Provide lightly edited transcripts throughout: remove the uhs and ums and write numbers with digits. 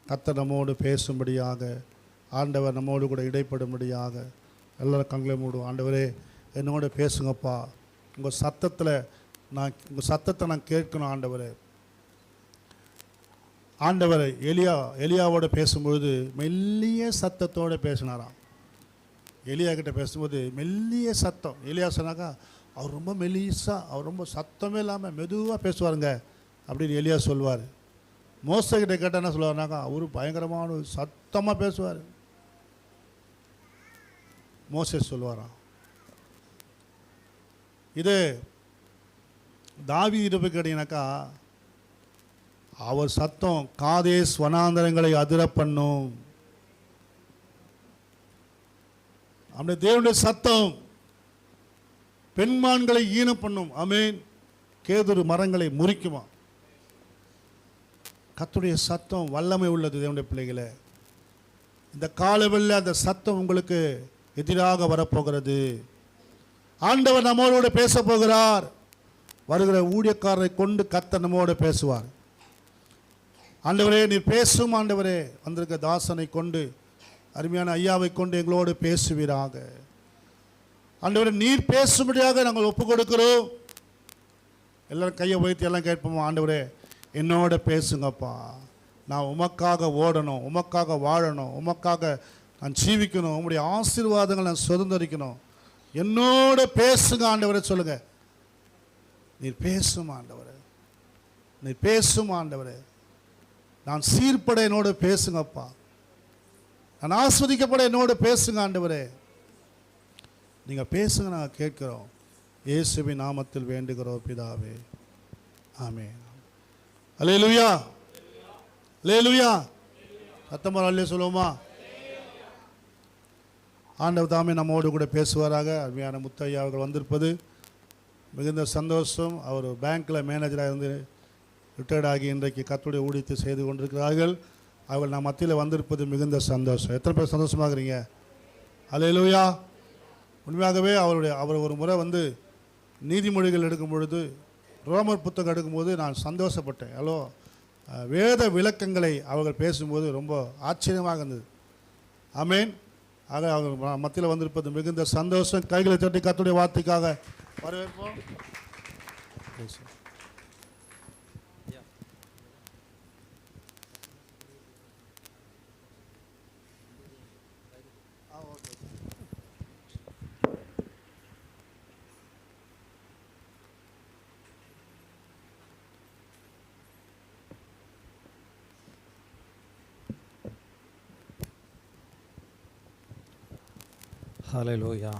கர்த்தர் நம்மோடு பேசும்படியாக, ஆண்டவர் நம்மோடு கூட இடைப்படும்படியாக எல்லாரும் கண்களை மூடும். ஆண்டவரே என்னோட பேசுங்கப்பா, உங்கள் சத்தத்தை நான் கேட்கணும் ஆண்டவரே. ஆண்டவர் எலியாவோட பேசும்பொழுது மெல்லிய சத்தத்தோடு பேசினாராம். எலியா கிட்ட பேசும்போது மெல்லிய சத்தம். எலியா சொன்னாக்கா அவர் ரொம்ப மெல்லிசாக, அவர் ரொம்ப சத்தமே இல்லாமல் மெதுவாக பேசுவாருங்க அப்படின்னு எலியா சொல்வார். மோசக்கிட்ட கேட்டால் என்ன சொல்லுவார்னாக்கா அவரு பயங்கரமான சத்தமாக பேசுவார். மோசே சொல்லுவாராம். இது தாவீது போய் கேட்டீங்கன்னாக்கா அவர் சத்தம் காதேஸ் வனாந்தரங்களை அதிர பண்ணும். அந்த தேவனுடைய சத்தம் பெண்மான்களை ஈனம் பண்ணும். ஆமென். கேதுரு மரங்களை முறிக்குமா. கர்த்தருடைய சத்தம் வல்லமை உள்ளது. தேவனுடைய பிள்ளைகளே, இந்த காலவெளியில் அந்த சத்தம் உங்களுக்கு எதிராக வரப்போகிறது. ஆண்டவர் நம்மோடு பேச போகிறார். வருகிற ஊழியக்காரரை கொண்டு கர்த்தர் நம்மோடு பேசுவார். ஆண்டவரே நீர் பேசும். ஆண்டவரே வந்திருக்க தாசனை கொண்டு, அருமையான ஐயாவை கொண்டு எங்களோடு பேசுவீராக. ஆண்டவரே நீர் பேசும்படியாக நாங்கள் ஒப்பு கொடுக்கிறோம். எல்லாரும் கையை உயர்த்தி எல்லாம் கேட்போம். ஆண்டவரே என்னோட பேசுங்கப்பா, நான் உமக்காக ஓடணும், உமக்காக வாழணும், உமக்காக நான் ஜீவிக்கணும், உங்களுடைய ஆசீர்வாதங்கள் நான் சுதந்திரிக்கணும். என்னோட பேசுங்க ஆண்டவரே சொல்லுங்க. நீர் பேசும் ஆண்டவரே, நீர் பேசும் ஆண்டவரே. நான் சீர்பட என்னோட பேசுங்கப்பா, நான் ஆஸ்வதிக்கப்பட என்னோட பேசுங்க ஆண்டவரே. நீங்கள் பேசுங்க, நாங்கள் கேட்கிறோம். இயேசுவின் நாமத்தில் வேண்டுகிறோம் பிதாவே, ஆமென். அல்லேலூயா, அல்லேலூயா. சத்தமா அல்லே சொல்லுவோமா. ஆண்டவர் தாமே நம்மோடு கூட பேசுவாராக. அருமையான முத்தையா அவர்கள் வந்திருப்பது மிகுந்த சந்தோஷம். அவர் பேங்க்கில் மேனேஜராக இருந்து ரிட்டையர்ட் ஆகி இன்றைக்கு கர்த்தருடைய ஊழியத்தை செய்து கொண்டிருக்கிறார்கள். அவர்கள் நம்ம மத்தியில் வந்திருப்பது மிகுந்த சந்தோஷம். எத்தனை பேர் சந்தோஷமாகறீங்க? அல்லேலூயா. உண்மையாகவே அவர் ஒரு முறை வந்து நீதிமொழிகள் எடுக்கும் பொழுது, ரோமர் புத்தகம் எடுக்கும்போது நான் சந்தோஷப்பட்டேன். வேத விளக்கங்களை அவர்கள் பேசும்போது ரொம்ப ஆச்சரியமாக இருந்தது. ஆமென். ஆக அவங்க மத்தியில் வந்திருப்பது மிகுந்த சந்தோஷம். கைகளை தட்டி கர்த்தருடைய வார்த்தைக்காக வரவேற்போம். ஹல்லேலூயா.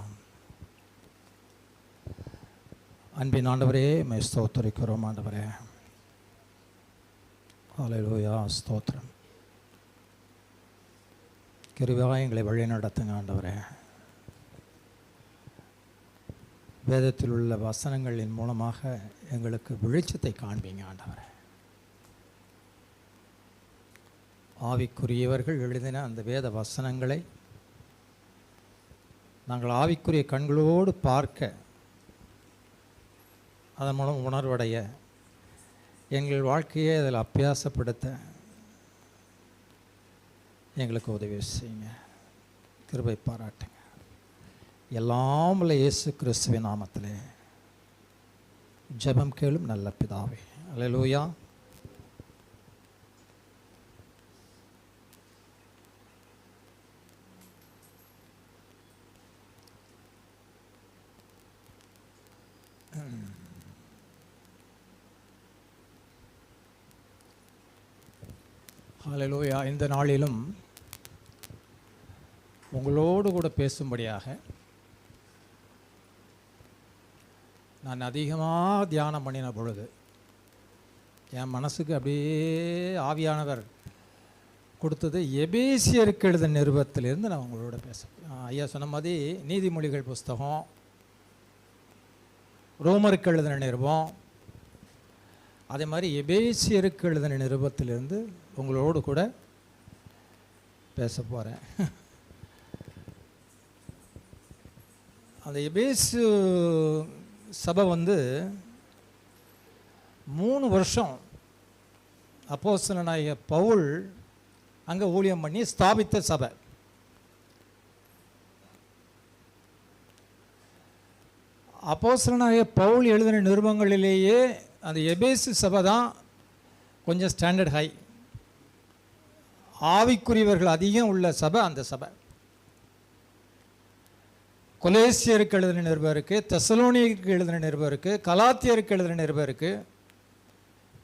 அன்பின் ஆண்டவரே மை ஸ்தோத்திரிக்கிறோம் ஆண்டவரே. ஹல்லேலூயா, ஸ்தோத்திரம். கிருபையாய் எங்களை வழி நடத்துங்க ஆண்டவரே. வேதத்தில் உள்ள வசனங்களின் மூலமாக எங்களுக்கு வெளிச்சத்தை காண்பீங்க ஆண்டவரே. ஆவிக்குரியவர்கள் எழுதின அந்த வேத வசனங்களை நாங்கள் ஆவிக்குரிய கண்களோடு பார்க்க, அதன் மூலம் உணர்வடைய, எங்கள் வாழ்க்கையை அதில் அபியாசப்படுத்த எங்களுக்கு உதவி செய்யுங்க. கிருபை பாராட்டுங்க. எல்லாம் உள்ள இயேசு கிறிஸ்துவின் நாமத்திலே ஜெபம் கேளும் நல்ல பிதாவே. அல்லேலூயா. ஹல்லேலூயா. இந்த நாளிலும் உங்களோடு கூட பேசும்படியாக நான் அதிகமாக தியானம் பண்ணின பொழுது என் மனசுக்கு அப்படியே ஆவியானவர் கொடுத்தது எபேசியருக்கு எழுதின நிருபத்திலிருந்து நான் உங்களோட ஐயா சொன்ன மாதிரி நீதிமொழிகள் புஸ்தகம், ரோமருக்கு எழுதின நிருபம், அதே மாதிரி எபேசியருக்கு எழுதின நிருபத்திலிருந்து உங்களோடு கூட பேச போகிறேன். அந்த எபேசு சபை வந்து 3 வருஷம் அப்போஸ்தலனாகிய பவுல் அங்கே ஊழியம் பண்ணி ஸ்தாபித்த சபை. அப்போஸ்தலனாகிய பவுல் எழுதின நிருபங்களிலேயே அந்த எபேசு சபை தான் கொஞ்சம் ஸ்டாண்டர்ட் ஹை, ஆவிக்குரியவர்கள் அதிகம் உள்ள சபை அந்த சபை. கொலேசியருக்கு எழுதின நிருபம் இருக்குது, தெசலோனியருக்கு எழுதின நிருபம் இருக்குது, கலாத்தியருக்கு எழுதின நிருபம் இருக்குது,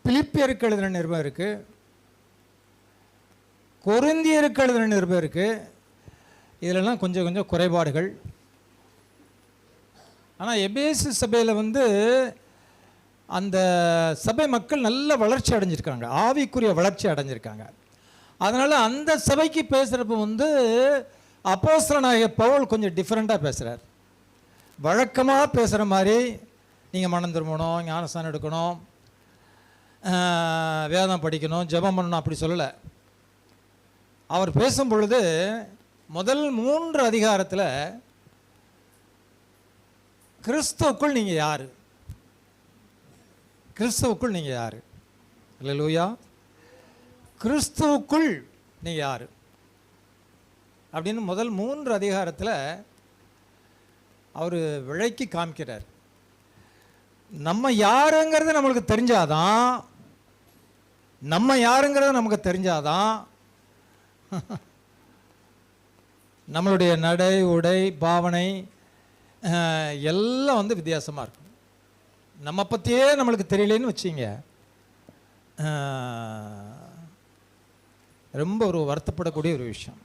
பிலிப்பியருக்கு எழுதின நிருபம் இருக்குது, கொரிந்தியருக்கு எழுதின நிருபம் இருக்குது. இதிலெல்லாம் கொஞ்சம் கொஞ்சம் குறைபாடுகள். ஆனால் எபேசு சபையில் அந்த சபை மக்கள் நல்ல வளர்ச்சி அடைஞ்சிருக்காங்க, ஆவிக்குரிய வளர்ச்சி அடைஞ்சிருக்காங்க. அதனால் அந்த சபைக்கு பேசுகிறப்ப அப்போஸ்தலனாகிய பவுல் கொஞ்சம் டிஃப்ரெண்ட்டாக பேசுகிறார். வழக்கமாக பேசுகிற மாதிரி நீங்கள் மனம் திரும்பணும், ஞானஸ்தானம் எடுக்கணும், வேதம் படிக்கணும், ஜெபம் பண்ணணும் அப்படி சொல்லலை. அவர் பேசும் பொழுது முதல் 3 அதிகாரத்தில் கிறிஸ்துவுக்குள் நீங்கள் யார், கிறிஸ்துவுக்குள் நீங்கள் யார், அல்லேலூயா, கிறிஸ்துவுக்குள் நீங்கள் யார் அப்படின்னு முதல் 3 அதிகாரத்தில் அவர் விளக்கி காமிக்கிறார். நம்ம யாருங்கிறது நம்மளுக்கு தெரிஞ்சாதான், நம்ம யாருங்கிறது நமக்கு தெரிஞ்சாதான் நம்மளுடைய நடை உடை பாவனை எல்லாம் வித்தியாசமாக இருக்கும். நம்ம பற்றியே நம்மளுக்கு தெரியலேன்னு வச்சிங்க, ரொம்ப ஒரு வருத்தப்படக்கூடிய ஒரு விஷயம்.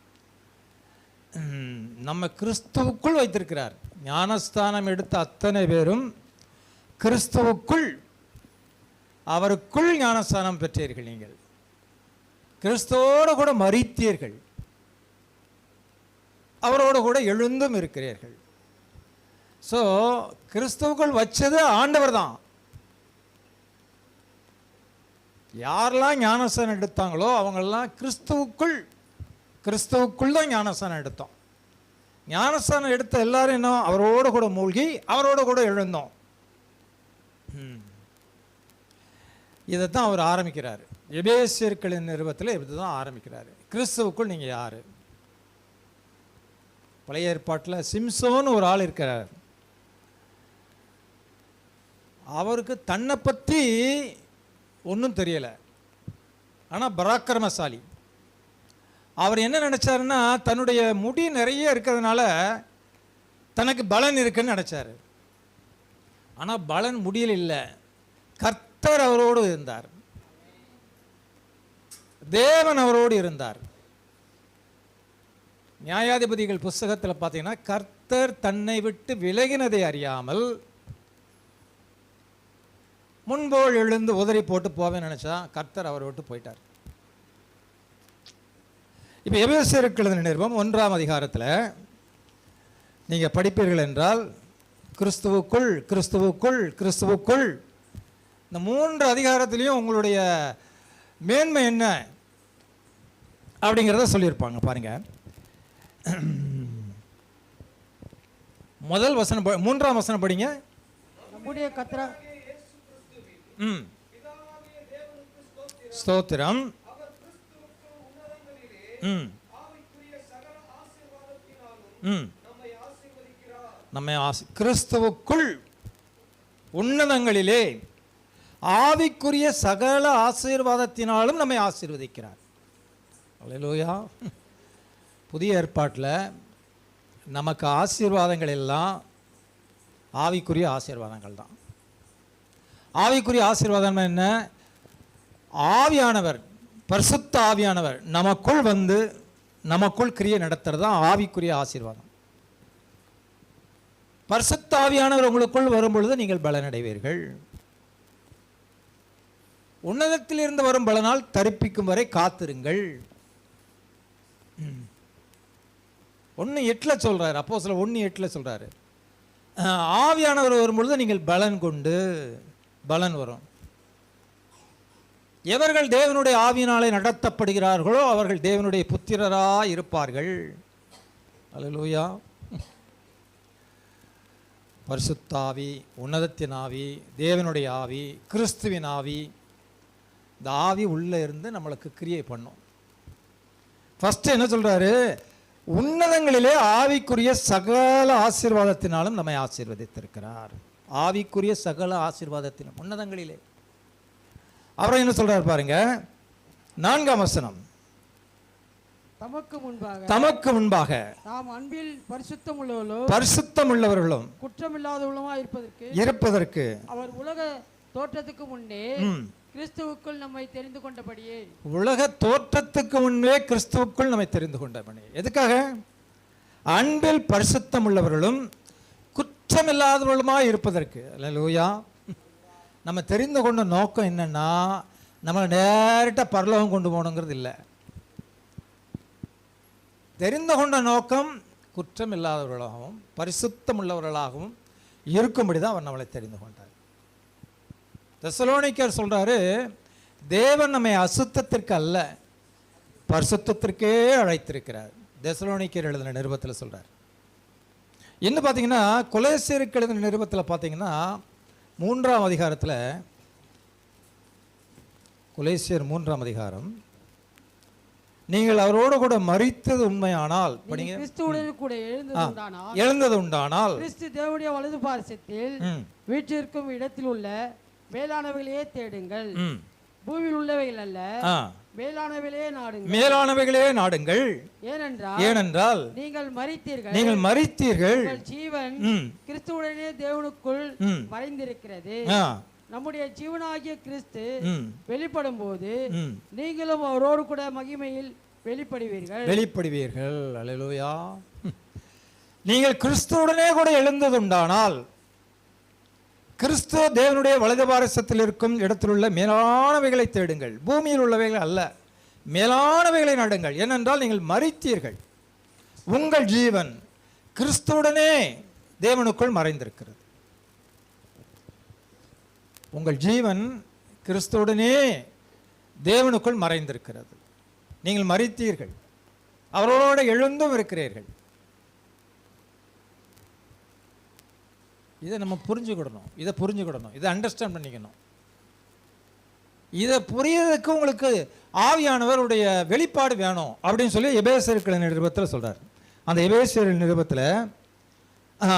நம்ம கிறிஸ்துவுக்குள் வைத்திருக்கிறார். ஞானஸ்தானம் எடுத்த அத்தனை பேரும் கிறிஸ்துவுக்குள், அவருக்குள் ஞானஸ்தானம் பெற்றீர்கள். நீங்கள் கிறிஸ்துவோடு கூட மரித்தீர்கள், அவரோடு கூட எழுந்தும் இருக்கிறீர்கள். ஸோ கிறிஸ்துவுக்குள் வச்சது ஆண்டவர் தான். யாரெல்லாம் ஞானஸ்தானம் எடுத்தாங்களோ அவங்களெல்லாம் கிறிஸ்துவுக்குள் தான் ஞானஸ்தானம் எடுத்தோம். ஞானஸ்தானம் எடுத்த எல்லாரும் என்ன, அவரோடு கூட மூழ்கி அவரோடு கூட எழுந்தோம். இதைத்தான் அவர் ஆரம்பிக்கிறார். எபேசியர்களின் நிருபத்தில் இப்படி தான் ஆரம்பிக்கிறார். கிறிஸ்துவுக்குள் நீங்கள் யார்? பழைய ஏற்பாட்டில் சிம்சோன்னு ஒரு ஆள் இருக்கிறார். அவருக்கு தன்னை பற்றி ஒன்றும் தெரியலை, ஆனால் பராக்கிரமசாலி. அவர் என்ன நினச்சாருன்னா, தன்னுடைய முடி நிறைய இருக்கிறதுனால தனக்கு பலன் இருக்குன்னு நினச்சார். ஆனால் பலன் முடியல இல்லை, கர்த்தர் அவரோடு இருந்தார், தேவன் அவரோடு இருந்தார். நியாயாதிபதிகள் புஸ்தகத்தில் பார்த்தீங்கன்னா, கர்த்தர் தன்னை விட்டு விலகினதை அறியாமல் முன்போல் எழுந்து உதறி போட்டு போவேன்னு நினச்சா கர்த்தர் அவரை விட்டு போயிட்டார். இப்போ எபேசியருக்கு எழுதின நிருபம் 1ஆம் அதிகாரத்தில் நீங்கள் படிப்பீர்கள் என்றால், கிறிஸ்துவுக்குள் கிறிஸ்துவுக்குள் கிறிஸ்துவுக்குள், இந்த 3 அதிகாரத்திலையும் உங்களுடைய மேன்மை என்ன அப்படிங்கிறத சொல்லியிருப்பாங்க. பாருங்க, முதல் வசனம் 3ஆம் வசனம் படிங்க. நம்முடைய கர்த்தரா ஸ்தோத்திரம். நம்மை கிறிஸ்துவுக்குள் உன்னதங்களிலே ஆவிக்குரிய சகல ஆசீர்வாதத்தினாலும் நம்மை ஆசீர்வதிக்கிறார். அல்லேலூயா. புதிய ஏற்பாட்டில் நமக்கு ஆசீர்வாதங்கள் எல்லாம் ஆவிக்குரிய ஆசீர்வாதங்கள் தான். ஆவிக்குரிய ஆசீர்வாதம் என்ன? ஆவியானவர், பரிசுத்த ஆவியானவர் நமக்குள் நமக்குள் கிரியை நடத்துறது தான் ஆவிக்குரிய ஆசீர்வாதம். பரிசுத்த ஆவியானவர் உங்களுக்குள் வரும் பொழுது நீங்கள் பலனடைவீர்கள். உன்னதத்திலிருந்து வரும் பலனால் தரிப்பிக்கும் வரை காத்திருங்கள். 1:8 சொல்றாரு, அப்போஸ்தலர் 1:8 சொல்றாரு, ஆவியானவர் வரும்பொழுது நீங்கள் பலன் கொண்டு, பலன் வரும். எவர்கள் தேவனுடைய ஆவியினாலே நடத்தப்படுகிறார்களோ அவர்கள் தேவனுடைய புத்திரராய் இருப்பார்கள். அல்லேலூயா. பரிசுத்த ஆவி, உன்னதத்தின் ஆவி, தேவனுடைய ஆவி, கிறிஸ்துவின் ஆவி, இந்த ஆவி உள்ளே இருந்து நம்மளுக்கு கிரியை பண்ணும். ஃபர்ஸ்ட் என்ன சொல்றாரு? உன்னதங்களிலே ஆவிக்குரிய சகல ஆசீர்வாதத்தினாலும் நம்மை ஆசீர்வதித்திருக்கிறார். ஆவிக்குரிய சகல ஆசீர்வாதத்திலும் உன்னதங்களிலே. அப்புறம் என்ன சொல்றாரு பாருங்க, 4ஆம் வசனம். தமக்கு முன்பாக நாம் அன்பில் பரிசுத்தம் உள்ளவர்களும் குற்றமில்லாதவர்களுமா இருப்பதற்கு அவர் உலக தோற்றத்துக்கு முன்னே கிறிஸ்துவுக்குள் நம்மை தெரிந்து கொண்டபடியே. உலக தோற்றத்துக்கு முன்பே கிறிஸ்துவுக்குள் நம்மை தெரிந்து கொண்டபடி. எதுக்காக? அன்பில் பரிசுத்தம் உள்ளவர்களும் குற்றமில்லாதவர்களுமாய் இருப்பதற்கு. அல்லேலூயா. நம்ம தெரிந்து கொண்ட நோக்கம் என்னன்னா, நம்மளை நேரட்டாக பரலோகம் கொண்டு போகணுங்கிறது இல்லை. தெரிந்து கொண்ட நோக்கம் குற்றம் இல்லாதவர்களாகவும் பரிசுத்தம் உள்ளவர்களாகவும் இருக்கும்படி தான் அவர் நம்மளை தெரிந்து கொண்டார். தெசலோனிக்கர் சொல்றாரு, தேவன் நம்மை அசுத்தத்திற்கு அல்ல பரிசுத்தத்திற்கே அழைத்திருக்கிறார். தெசலோனிக்கர் எழுதின நிருபத்தில் சொல்றார். இன்னும் பார்த்தீங்கன்னா கொலோசியருக்கு எழுதின நிருபத்தில் பார்த்தீங்கன்னா 3ஆம் அதிகாரத்தில், கொலோசியர் 3ஆம் அதிகாரம், நீங்கள் அவரோடு கூட மரித்தது உண்மையானால், கிறிஸ்துவுடன் கூட எழுந்தது உண்டானால் கிறிஸ்து தேவனுடைய வலது பார்சத்தில் வீற்றிருக்கும் இடத்தில் உள்ள மேலானவைகளையே தேடுங்கள், பூமியில் உள்ளவைகள் அல்ல, மேலானவைகளே நாடுங்கள். ஏனென்றால் நீங்கள் மரித்தீர்கள், ஜீவன் கிறிஸ்துவுடனே தேவனுக்குள் மறைந்திருக்கிறது. நம்முடைய ஜீவனாகிய கிறிஸ்து வெளிப்படும் போது நீங்களும் அவரோடு கூட மகிமையில் வெளிப்படுவீர்கள். அல்லேலூயா. நீங்கள் கிறிஸ்துவுடனே கூட எழுந்ததுண்டானால், கிறிஸ்து தேவனுடைய வலது பாரசத்தில் இருக்கும் இடத்தில் உள்ள மேலானவைகளை தேடுங்கள், பூமியில் உள்ளவைகள் அல்ல, மேலானவைகளை நாடுங்கள். ஏனென்றால் நீங்கள் மரித்தீர்கள், உங்கள் ஜீவன் கிறிஸ்துவுடனே தேவனுக்குள் மறைந்திருக்கிறது. உங்கள் ஜீவன் கிறிஸ்துவுடனே தேவனுக்குள் மறைந்திருக்கிறது. நீங்கள் மரித்தீர்கள், அவரோடு எழுந்தும் இருக்கிறீர்கள். இதை நம்ம புரிஞ்சுக்கிடணும், இதை அண்டர்ஸ்டாண்ட் பண்ணிக்கணும். இதை புரியறதுக்கு உங்களுக்கு ஆவியானவருடைய வெளிப்பாடு வேணும் அப்படின்னு சொல்லி எபேசியர் நிருபத்தில் சொல்றார். அந்த எபேசியர் நிருபத்தில்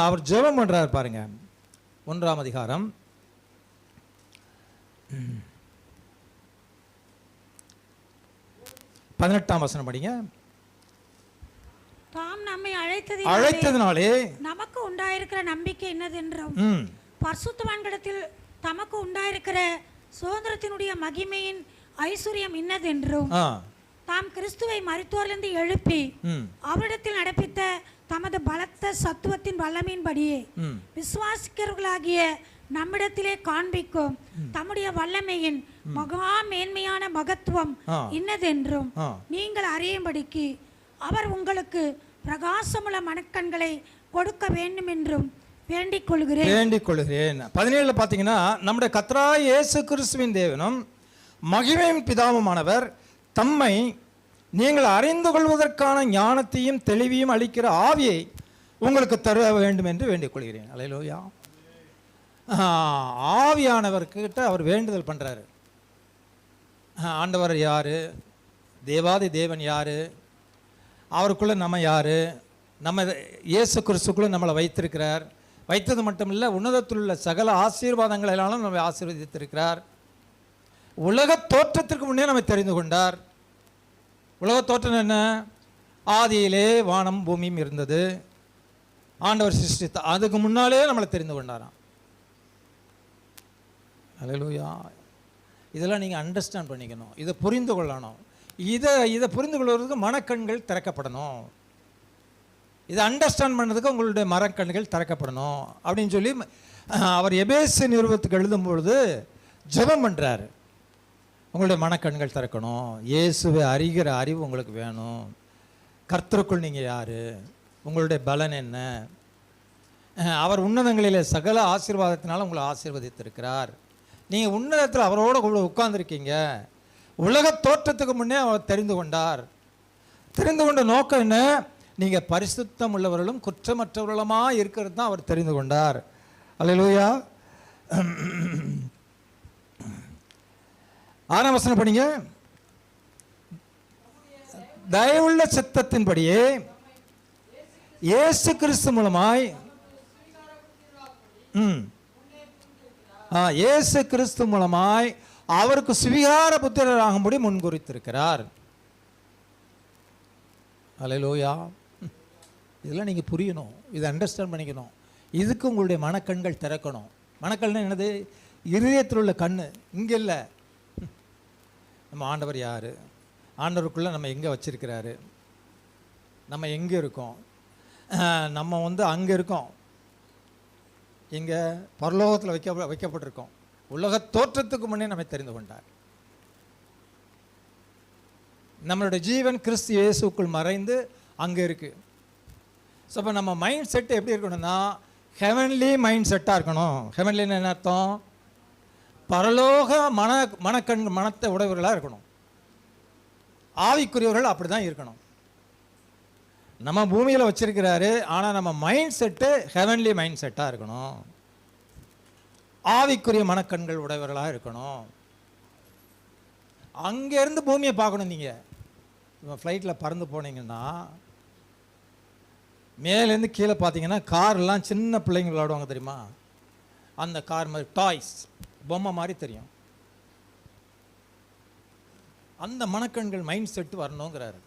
அவர் ஜெபம் பண்றார் பாருங்க. 1ஆம் அதிகாரம் 18ஆம் வசனம் படிங்க. தாம் நம்மை அழைத்ததினாலே நமக்கு உண்டாயிருக்கிற நம்பிக்கை என்னதென்றும் பரிசுத்தவான்களிடத்தில் தமக்கு உண்டாயிருக்கிற சுதந்திரத்தினுடைய மகிமையின் ஐஸ்வர்யம் இன்னதென்றும் தாம் கிறிஸ்துவை மரித்தோரிலிருந்து எழுப்பி அவரிடத்தில் நடப்பித்த தமது பலத்த சத்துவத்தின் வல்லமையின்படியே விசுவாசிக்கிறவர்களாகிய நம்மிடத்திலே காண்பிக்கும் தம்முடைய வல்லமையின் மகா மேன்மையான மகத்துவம் இன்னதென்றும் நீங்கள் அறியும்படிக்கு அவர் உங்களுக்கு பிரகாசமுள்ள மனக்கண்களை கொடுக்க வேண்டும் என்றும் வேண்டிக் கொள்கிறேன். 17 பார்த்தீங்கன்னா, நம்முடைய கர்த்தராகிய இயேசு கிறிஸ்துவின் தேவனும் மகிமையின் பிதாவுமானவர் தம்மை நீங்கள் அறிந்து கொள்வதற்கான ஞானத்தையும் தெளிவையும் அளிக்கிற ஆவியை உங்களுக்கு தர வேண்டும் என்று வேண்டிக் கொள்கிறேன். அல்லேலூயா. ஆவியானவர்கிட்ட அவர் வேண்டுதல் பண்றாரு. ஆண்டவர் யாரு, தேவாதி தேவன் யாரு, அவருக்குள்ள நம்ம யாரு, நம்ம இயேசு கிறிஸ்துக்குள்ள நம்மளை வைத்திருக்கிறார். வைத்தது மட்டும் இல்லை, உன்னதத்தில் உள்ள சகல ஆசீர்வாதங்களாலும் நம்மை ஆசீர்வதித்திருக்கிறார். உலக தோற்றத்திற்கு முன்னே நம்மை தெரிந்து கொண்டார். உலக தோற்றம் என்ன? ஆதியிலே வானம் பூமியும் இருந்தது, ஆண்டவர் சிருஷ்டித்த, அதுக்கு முன்னாலே நம்மளை தெரிந்து கொண்டாராம். அல்லேலூயா. இதெல்லாம் நீங்கள் அண்டர்ஸ்டாண்ட் பண்ணிக்கணும், இதை புரிந்து கொள்ளணும். இதை புரிந்து கொள்வதற்கு மனக்கண்கள் திறக்கப்படணும். இதை அண்டர்ஸ்டாண்ட் பண்ணதுக்கு உங்களுடைய மரக்கண்கள் திறக்கப்படணும் அப்படின்னு சொல்லி அவர் எபேசு நிருபத்துக்கு எழுதும்பொழுது ஜெபம் பண்ணுறாரு. உங்களுடைய மனக்கண்கள் திறக்கணும், இயேசுவை அறிகிற அறிவு உங்களுக்கு வேணும், கர்த்தருக்குள் நீங்கள் யார், உங்களுடைய பலன் என்ன, அவர் உன்னதங்களிலே சகல ஆசீர்வாதத்தினால உங்களை ஆசீர்வதித்திருக்கிறார், நீங்கள் உன்னதத்தில் அவரோட உட்கார்ந்துருக்கீங்க, உலக தோற்றத்துக்கு முன்னே அவர் தெரிந்து கொண்டார். தெரிந்து கொண்ட நோக்கம் என்ன? நீங்கள் பரிசுத்தம் உள்ளவர்களும் குற்றமற்றவர்களுமாக இருக்கிறது தான் அவர் தெரிந்து கொண்டார். அல்லேலூயா. 6ஆம் வசனம் படிங்க. தயவுள்ள சித்தத்தின்படியே இயேசு கிறிஸ்து மூலமாய் இயேசு கிறிஸ்து மூலமாய் அவருக்கு சுவிகார புத்திரராகும்படி முன்குறித்திருக்கிறார். அல்லேலூயா. இதெல்லாம் நீங்கள் புரியணும், இதை அண்டர்ஸ்டாண்ட் பண்ணிக்கணும். இதுக்கு உங்களுடைய மனக்கண்கள் திறக்கணும். மனக்கண்கள் என்னது? இருதயத்தில் உள்ள கண்ணு. இங்கே இல்லை. நம்ம ஆண்டவர் யார், ஆண்டவருக்குள்ளே நம்ம எங்கே வச்சிருக்கிறாரு, நம்ம எங்கே இருக்கோம், நம்ம அங்கே இருக்கோம், இங்கே பரலோகத்தில் வைக்கப்பட்டிருக்கோம். உலக தோற்றத்துக்கு முன்னே நம்மை தெரிந்து கொண்டார். நம்மளுடைய ஜீவன் கிறிஸ்து இயேசுக்குள் மறைந்து அங்கே இருக்குது. ஸோ அப்போ நம்ம மைண்ட் செட் எப்படி இருக்கணும்னா ஹெவன்லி மைண்ட் செட்டாக இருக்கணும். ஹெவன்லின்னு என்ன அர்த்தம்? பரலோக மனத்தை உடையவர்களாக இருக்கணும். ஆவிக்குரியவர்கள் அப்படி தான் இருக்கணும். நம்ம பூமியில் வச்சிருக்கிறாரு, ஆனால் நம்ம மைண்ட் செட்டு ஹெவன்லி மைண்ட் செட்டாக இருக்கணும். ஆவிக்குரிய மனக்கண்கள் உடையவர்களாக இருக்கணும். அங்கேருந்து பூமியை பார்க்கணும். நீங்கள் ஃப்ளைட்டில் பறந்து போனீங்கன்னா மேலேருந்து கீழே பார்த்தீங்கன்னா கார்லாம் சின்ன பிள்ளைங்க விளையாடுவாங்க தெரியுமா? அந்த கார் மாதிரி டாய்ஸ் பொம்மை மாதிரி தெரியும். அந்த மனக்கண்கள் மைண்ட் செட்டு வரணுங்கிறாரு.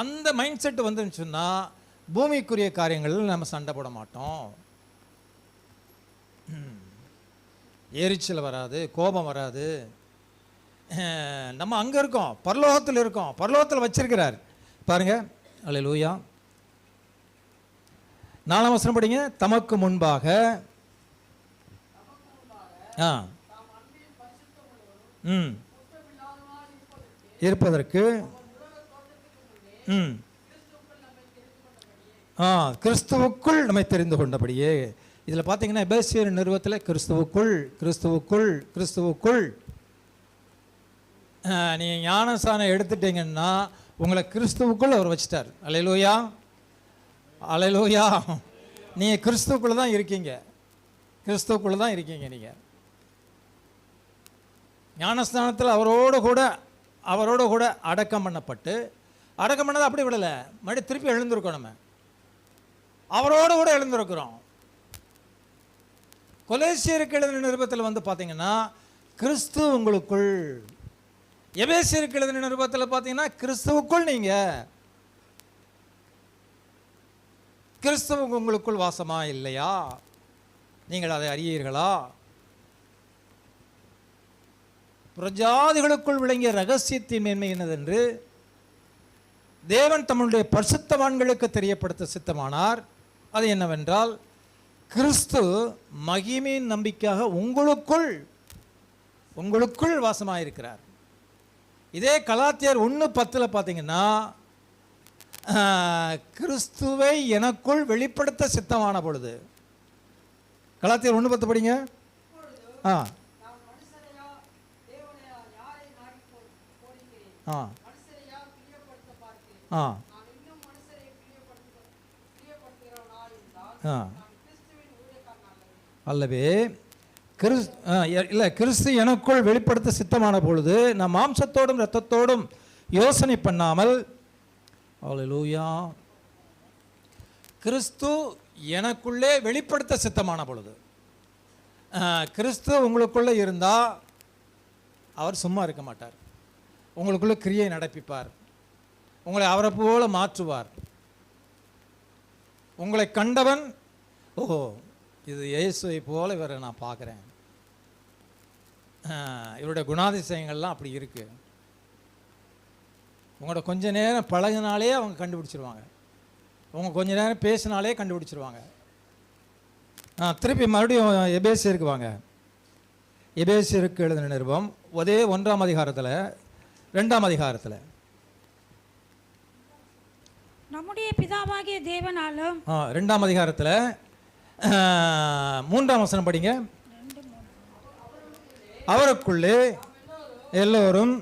அந்த மைண்ட் செட்டு வந்துன்னு சொன்னால் பூமிக்குரிய காரியங்களில் நம்ம சண்டை போட மாட்டோம். எரிச்சல் வராது, கோபம் வராது. நம்ம அங்கே இருக்கோம், பரலோகத்தில் இருக்கோம். பரலோகத்தில் வச்சிருக்கிறார் பாருங்க. அல்லேலூயா. 4ஆம் வசனம் படிங்க. தமக்கு முன்பாக இருப்பதற்கு கிறிஸ்துவுக்குள் நம்மை தெரிந்து கொண்டபடியே. இதில் பார்த்தீங்கன்னா எபேசியர் நிறுவத்தில் கிறிஸ்துவுக்குள் கிறிஸ்துவுக்குள் கிறிஸ்துவுக்குள் நீங்கள் ஞானஸ்தானம் எடுத்துட்டீங்கன்னா உங்களை கிறிஸ்துவுக்குள் அவர் வச்சிட்டார். அல்லேலூயா, அல்லேலூயா. நீங்கள் கிறிஸ்துவுக்குள்ள தான் இருக்கீங்க, கிறிஸ்துவுக்குள்ள தான் இருக்கீங்க. நீங்கள் ஞானஸ்தானத்தில் அவரோடு கூட அடக்கம் பண்ணப்பட்டு, அடக்கம் பண்ணது அப்படி விடலை, மறுபடியும் திருப்பி எழுந்திருக்கோம். நம்ம அவரோடு கூட எழுந்திருக்கிறோம். கொலேசியருக்கு எழுதின நிருபத்தில் பார்த்தீங்கன்னா கிறிஸ்து உங்களுக்குள். எபேசியருக்கு எழுதின நிருபத்தில் பார்த்தீங்கன்னா கிறிஸ்துவுக்குள் நீங்கள். கிறிஸ்துவ உங்களுக்குள் வாசமா இல்லையா? நீங்கள் அதை அறியீர்களா? பிரஜாதிகளுக்குள் விளங்கிய ரகசியத்தின் மேன்மை என்னதென்று தேவன் தம்முடைய பரிசுத்தவான்களுக்கு தெரியப்படுத்த சித்தமானார். அது என்னவென்றால் கிறிஸ்து மகிமையின் நம்பிக்கையாக உங்களுக்குள் வாசமாயிருக்கிறார். இதே கலாத்தியர் 1:10 பார்த்தீங்கன்னா கிறிஸ்துவை எனக்குள் வெளிப்படுத்த சித்தமான பொழுது. கலாத்தியர் 1:10 படிங்க. அல்லவே கிறிஸ்து எனக்குள் வெளிப்படுத்த சித்தமான பொழுது நான் மாம்சத்தோடும் இரத்தத்தோடும் யோசனை பண்ணாமல், அல்லேலூயா, கிறிஸ்து எனக்குள்ளே வெளிப்படுத்த சித்தமான பொழுது. கிறிஸ்து உங்களுக்குள்ளே இருந்தால் அவர் சும்மா இருக்க மாட்டார். உங்களுக்குள்ளே கிரியை நடப்பிப்பார். உங்களை அவரை போல மாற்றுவார். உங்களை கண்டவன், ஓஹோ, இது இயேசுவை போல இவரை நான் பார்க்குறேன், இவருடைய குணாதிசயங்கள்லாம் அப்படி இருக்கு. உங்களோட கொஞ்ச நேரம் பழகினாலே அவங்க கண்டுபிடிச்சிருவாங்க. உங்க கொஞ்ச நேரம் பேசினாலே கண்டுபிடிச்சிருவாங்க. திருப்பி மறுபடியும் எபேசியருக்கு வாங்க. எபேசியருக்கு எழுதின நிருபம் அதே 1ஆம் அதிகாரத்தில் 2ஆம் அதிகாரத்தில் நம்முடைய பிதாவாகிய தேவனாலும் 2ஆம் அதிகாரத்தில் 3ஆம் வசனம் படிங்க. அவருக்குள்ளே எல்லோரும்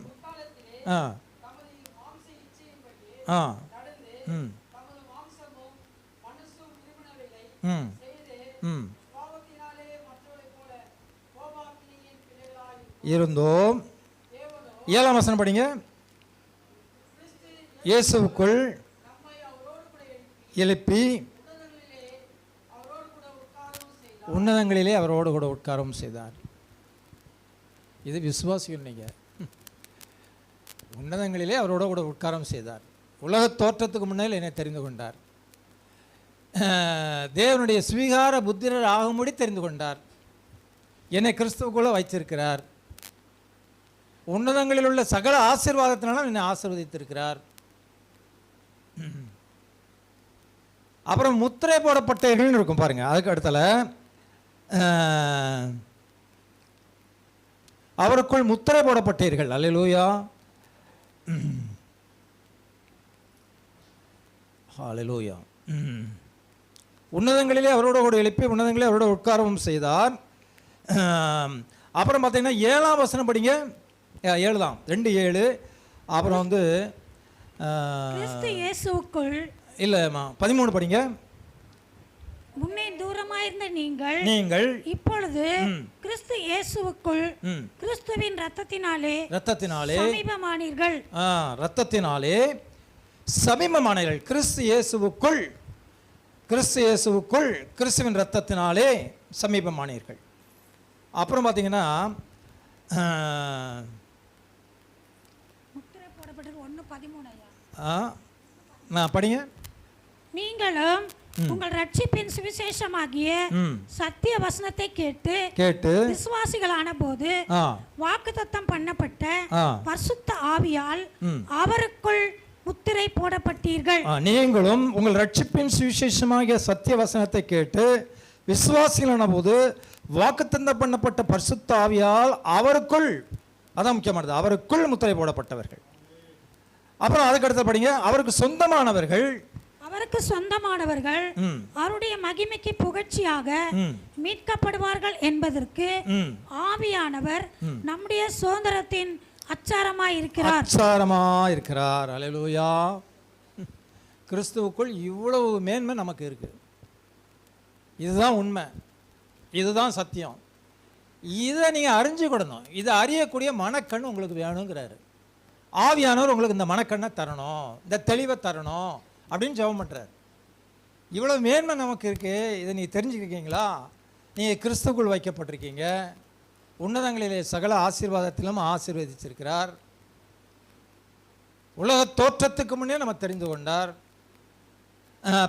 இருந்தோம். 7ஆம் வசனம் படிங்க. இயேசுவுக்குள் எழுப்பி உன்னதங்களிலே அவரோடு கூட உட்காரவும் செய்தார். இது விசுவாசிகள். நீங்கள் உன்னதங்களிலே அவரோட கூட உட்காரம் செய்தார். உலக தோற்றத்துக்கு முன்னால் என்னை தெரிந்து கொண்டார். தேவனுடைய ஸ்வீகார புத்திரர் ஆகும்படி தெரிந்து கொண்டார். என்னை கிறிஸ்துவுக்குள்ள வைத்திருக்கிறார். உன்னதங்களில் உள்ள சகல ஆசீர்வாதத்தினாலும் என்னை ஆசீர்வதித்திருக்கிறார். அப்புறம் முத்திரை போடப்பட்டவர்கள் இருக்கும் பாருங்க. அதுக்கு அடுத்தல அவருக்குள் முத்திரை போடப்பட்டீர்கள். அல்லேலூயா, அல்லேலூயா. உன்னதங்களிலே அவரோட கூட எழுப்பி உன்னதங்களிலே அவரோட உட்காரவும் செய்தார். அப்புறம் பார்த்தீங்கன்னா 7ஆம் வசனம் படிங்க. 7 தான், 2:7. அப்புறம் வந்து கிறிஸ்து இயேசுவுக்குள் இல்லைம்மா 13 படிங்க. முன்னே தூரமாயிருந்த நீங்கள் நீங்கள் இப்பொழுது கிறிஸ்து இயேசுவுக்குள் கிறிஸ்துவின் இரத்தத்தினாலே சமீபமானீர்கள். இரத்தத்தினாலே சமீபமானீர்கள். கிறிஸ்து இயேசுவுக்குள் கிறிஸ்துவின் இரத்தத்தினாலே சமீபமானீர்கள். அப்புறம் பார்த்தீங்கன்னா முத்திரை போடப்பட்டது 1:13 படிங்க. நீங்களும் உங்கள் ரட்சிப்பின் சுவிசேஷமாகிய சத்திய வசனத்தை கேட்டு விசுவாசிகளான போது வாக்குத்தத்தம் பண்ணப்பட்ட பரிசுத்த ஆவியால் அவருக்குள் முத்திரை போடப்பட்டீர்கள். நீங்களும் உங்கள் ரட்சிப்பின் சுவிசேஷமாகிய சத்திய வசனத்தை கேட்டு விசுவாசிகளான போது வாக்குத்தத்தம் பண்ணப்பட்ட பரிசுத்த ஆவியால் அவருக்குள், அதான் முக்கியமானது, அவருக்குள் முத்திரை போடப்பட்டவர்கள். அப்புறம் அதுக்கு அடுத்த படிங்க. அவருக்கு சொந்தமானவர்கள் அவருடைய மகிமைக்கு புகழ்ச்சியாக மீட்கப்படுவார்கள் என்பதற்கு ஆவியானவர் நம்முடைய சுதந்திரத்தின் அச்சாரமாய் இருக்கிறார். அல்லேலூயா. கிறிஸ்துவுக்குள் இவ்வளவு மேன்மை நமக்கு இருக்கு. இதுதான் உண்மை, இதுதான் சத்தியம். இதை நீங்கள் அறிஞ்சுக்கிடணும். இதை அறியக்கூடிய மனக்கண் உங்களுக்கு வேணுங்கிறாரு. ஆவியானவர் உங்களுக்கு இந்த மனக்கண்ணை தரணும், இந்த தெளிவை தரணும் அப்படின்னு ஜெபம் பண்ணுறார். இவ்வளோ மேன்மை நமக்கு இருக்கு. இதை நீ தெரிஞ்சுக்கிட்டீங்களா? நீங்கள் கிறிஸ்துக்குள் வைக்கப்பட்டிருக்கீங்க. உன்னதங்களிலே சகல ஆசீர்வாதத்திலும் ஆசீர்வதிச்சிருக்கிறார். உலக தோற்றத்துக்கு முன்னே நம்ம தெரிந்து கொண்டார்.